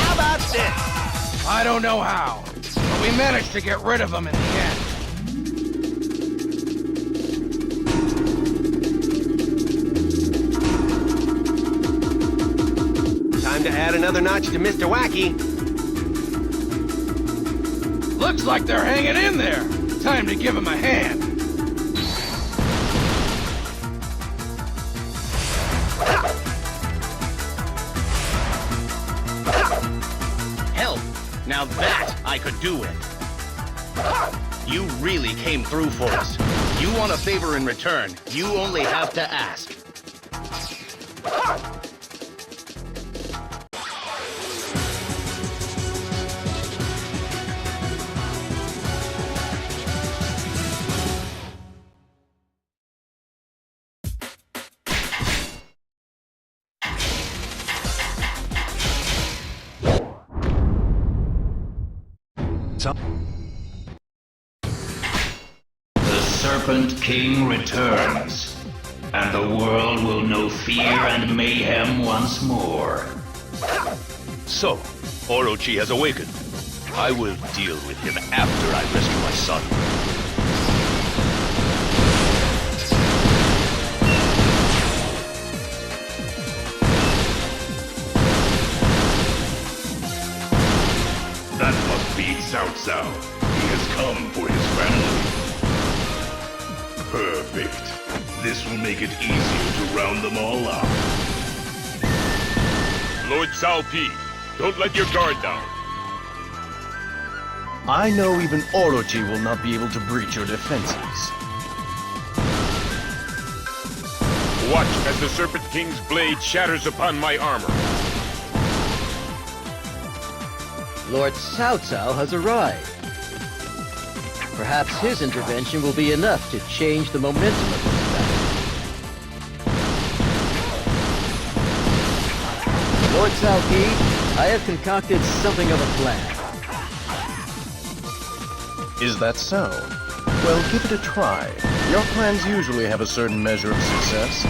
Speaker 1: How about this?
Speaker 6: I don't know how, but we managed to get rid of him in the end.
Speaker 1: Time to add another notch to Mr. Wacky.
Speaker 6: Looks like they're hanging in there. Time to give him a hand. Help! Now that I could do with. You really came through for us. You want a favor in return, you only have to ask.
Speaker 14: The Serpent King returns, and the world will know fear and mayhem once more.
Speaker 16: So, Orochi has awakened. I will deal with him after I rescue my son.
Speaker 19: That must be Cao Cao. He has come for his family. Perfect. This will make it easier to round them all up.
Speaker 16: Lord Cao Pi, don't let your guard down.
Speaker 4: I know even Orochi will not be able to breach your defenses.
Speaker 16: Watch as the Serpent King's blade shatters upon my armor.
Speaker 9: Lord Cao Cao has arrived. Perhaps his intervention will be enough to change the momentum of this battle. Lord Cao Pi, I have concocted something of a plan.
Speaker 4: Is that so? Well, give it a try. Your plans usually have a certain measure of success.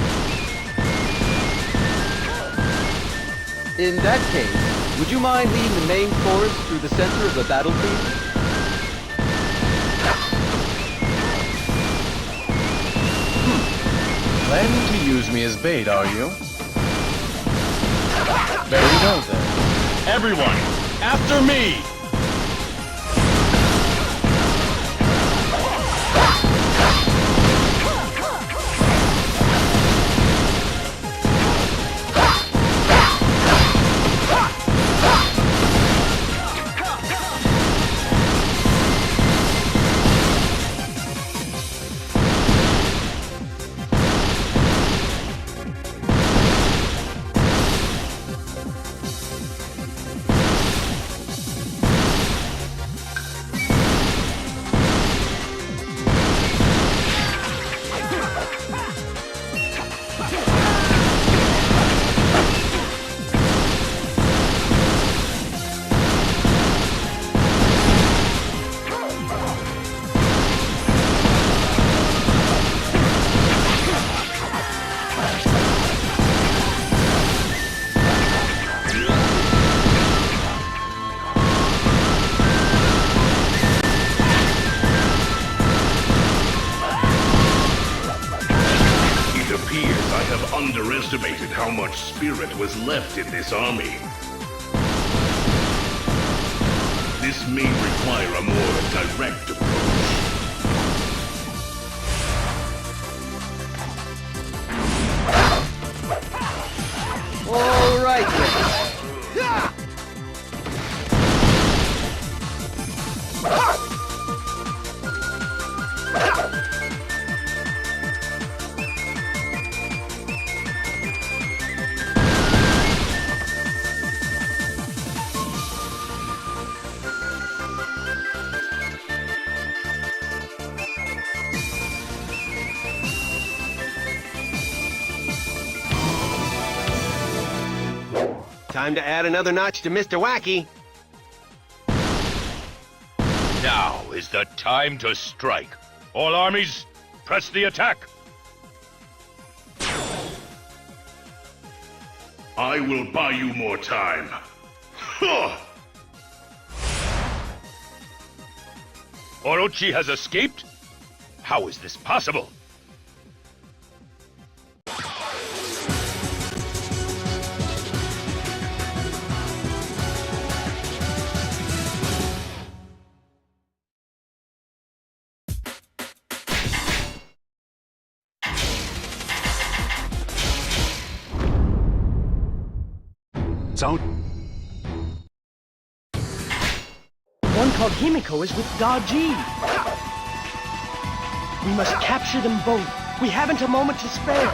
Speaker 9: In that case, would you mind leading the main force through the center of the battlefield?
Speaker 4: Planning to use me as bait, are you? Very well then.
Speaker 16: Everyone, after me!
Speaker 19: Underestimated how much spirit was left in this army. This may require a more direct approach.
Speaker 9: All right then.
Speaker 18: Time to add another notch to Mr. Wacky.
Speaker 16: Now is the time to strike. All armies, press the attack.
Speaker 19: I will buy you more time. Huh!
Speaker 16: Orochi has escaped? How is this possible?
Speaker 20: One called Himiko is with Daji. We must capture them both. We haven't a moment to spare.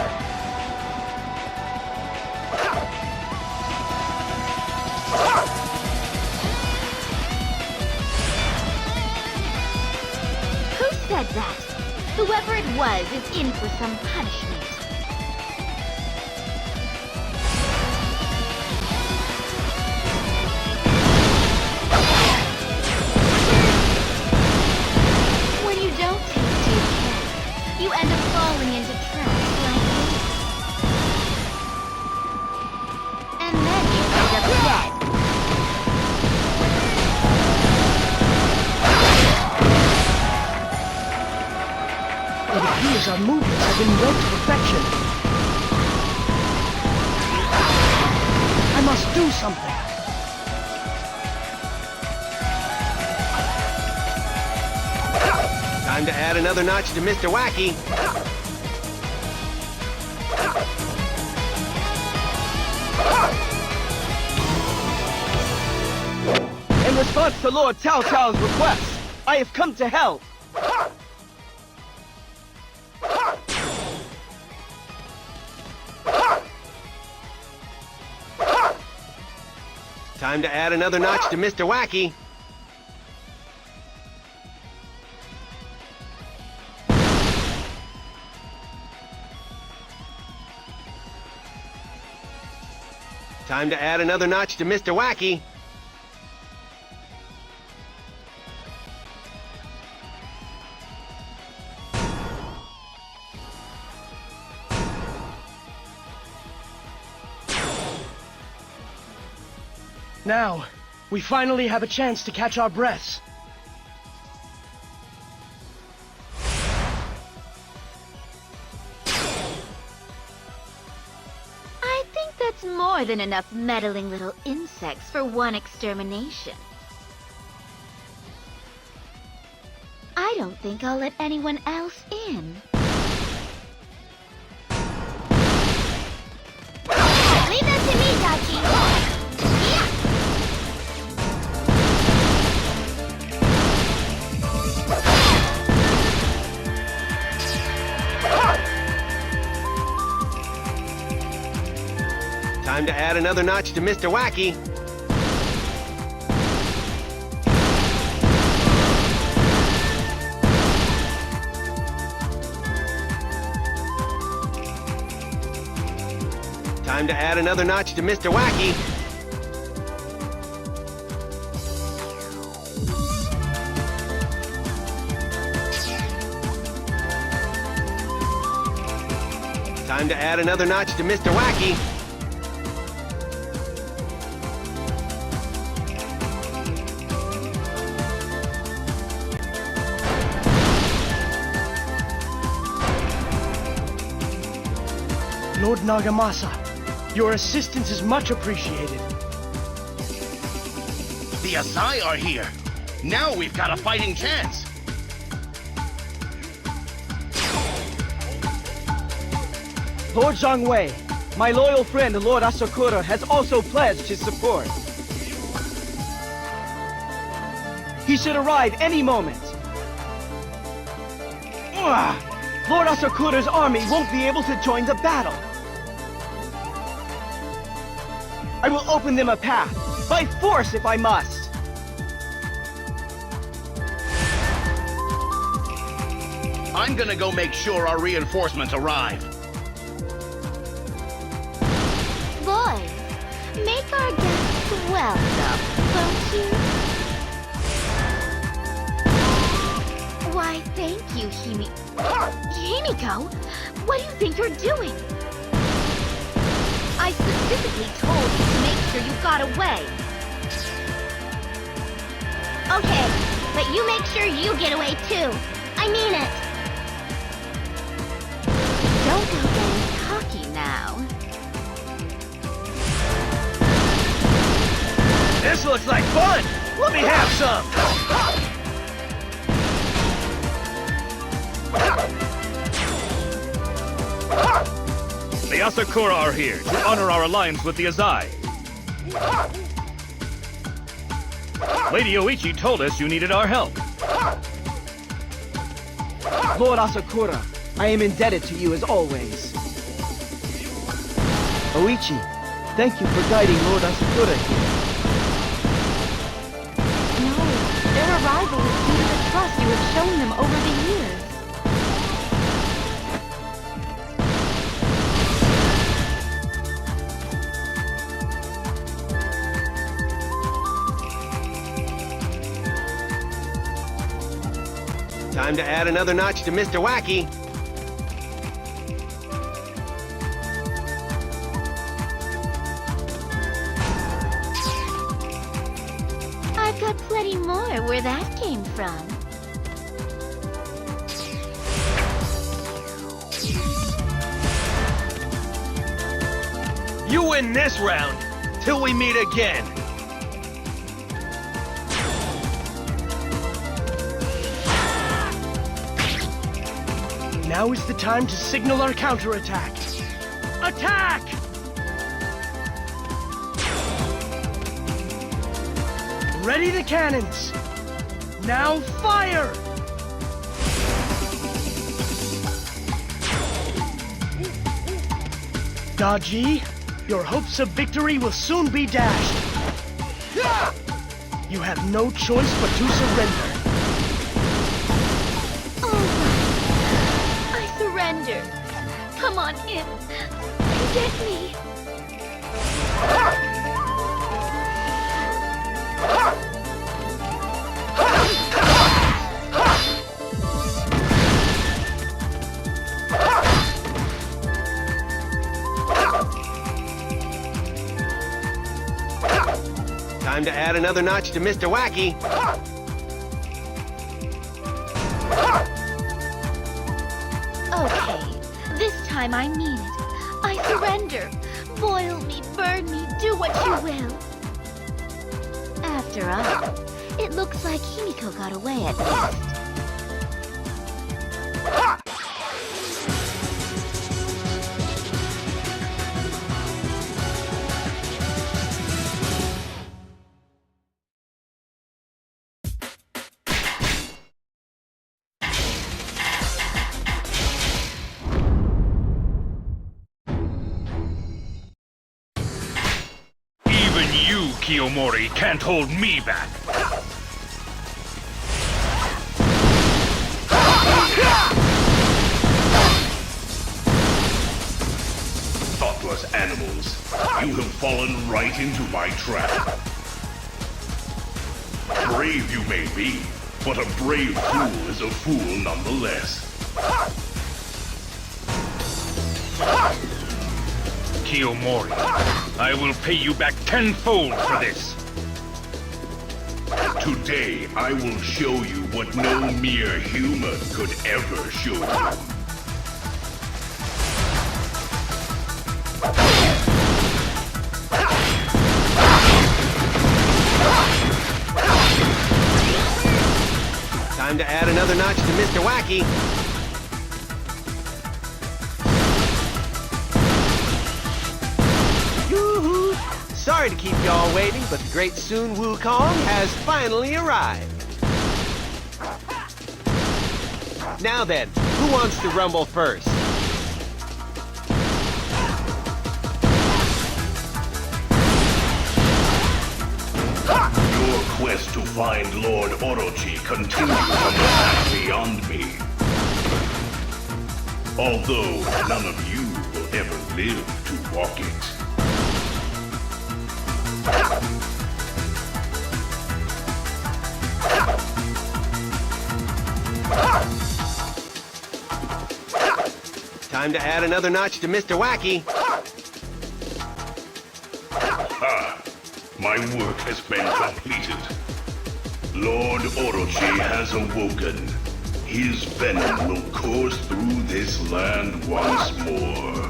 Speaker 15: Who said that? Whoever it was is in for some punishment. When you don't take due care,
Speaker 20: knows our movements have been read to perfection. I must do something.
Speaker 6: Time to add another notch to Mr. Wacky.
Speaker 17: In response to Lord Cao Cao's request, I have come to help.
Speaker 6: Time to add another notch to Mr. Wacky. Time to add another notch to Mr. Wacky.
Speaker 20: Now, we finally have a chance to catch our breaths.
Speaker 15: I think that's more than enough meddling little insects for one extermination. I don't think I'll let anyone else in.
Speaker 7: Leave that to me, Tachi.
Speaker 6: Time to add another notch to Mr. Wacky. Time to add another notch to Mr. Wacky. Time to add another notch to Mr. Wacky.
Speaker 20: Lord Nagamasa, your assistance is much appreciated.
Speaker 6: The Asai are here. Now we've got a fighting chance.
Speaker 17: Lord Zhangwei, my loyal friend Lord Asakura has also pledged his support. He should arrive any moment. Lord Asakura's army won't be able to join the battle. I will open them a path, by force if I must.
Speaker 6: I'm gonna go make sure our reinforcements arrive.
Speaker 15: Boys, make our guests welcome, won't you? Why, thank you, Himiko? What do you think you're doing? I specifically told you to make sure you got away.
Speaker 7: Okay, but you make sure you get away too. I mean it.
Speaker 15: Don't go getting cocky now.
Speaker 1: This looks like fun! Let me have some! The Asakura are here to honor our alliance with the Azai. Lady Oichi told us you needed our help.
Speaker 17: Lord Asakura, I am indebted to you as always. Oichi, thank you for guiding Lord Asakura here.
Speaker 2: No, their arrival is due to the trust you have shown them over the years.
Speaker 6: Time to add another notch to Mr. Wacky.
Speaker 15: I've got plenty more where that came from.
Speaker 1: You win this round, till we meet again.
Speaker 20: Now is the time to signal our counterattack. Attack! Ready the cannons! Now fire! Daji, your hopes of victory will soon be dashed. You have no choice but to surrender.
Speaker 15: I surrender. Come on in and get me.
Speaker 1: Time to add another notch to Mr. Wacky.
Speaker 15: Okay, this time I mean it. I surrender. Boil me, burn me, do what you will. After all, it looks like Himiko got away at least.
Speaker 3: Even you, Kiyomori, can't hold me back.
Speaker 19: Thoughtless animals, you have fallen right into my trap. Brave you may be, but a brave fool is a fool nonetheless.
Speaker 3: Kiyomori, I will pay you back tenfold for this.
Speaker 19: Today, I will show you what no mere human could ever show you.
Speaker 1: Time to add another notch to Mr. Wacky. Yoo-hoo! Sorry to keep y'all waiting, but the great Sun Wukong has finally arrived. Now then, who wants to rumble first?
Speaker 19: Your quest to find Lord Orochi continues on the path beyond me. Although none of you will ever live to walk it.
Speaker 1: Time to add another notch to Mr. Wacky.
Speaker 19: Ha! My work has been completed. Lord Orochi has awoken. His venom will course through this land once more.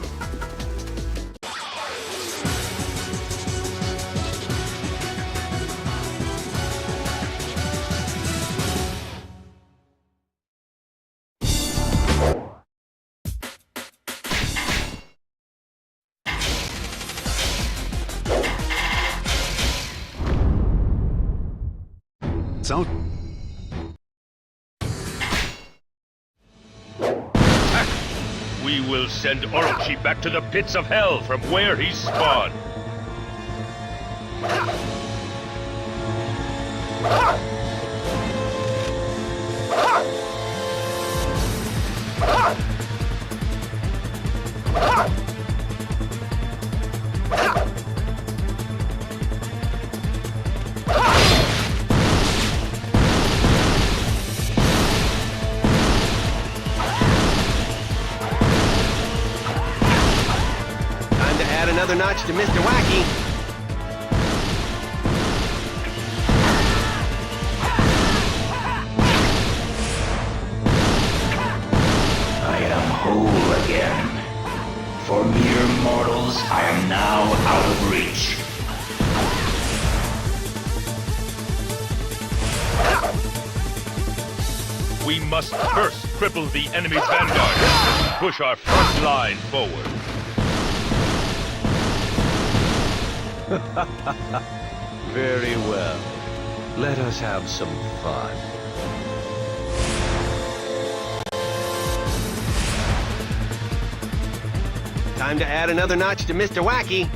Speaker 3: So? We will send Orochi back to the pits of hell from where he spawned.
Speaker 1: Another notch to Mr. Wacky.
Speaker 14: I am whole again. For mere mortals, I am now out of reach.
Speaker 16: We must first cripple the enemy's vanguard and push our front line forward.
Speaker 4: Very well. Let us have some fun.
Speaker 1: Time to add another notch to Mr. Wacky.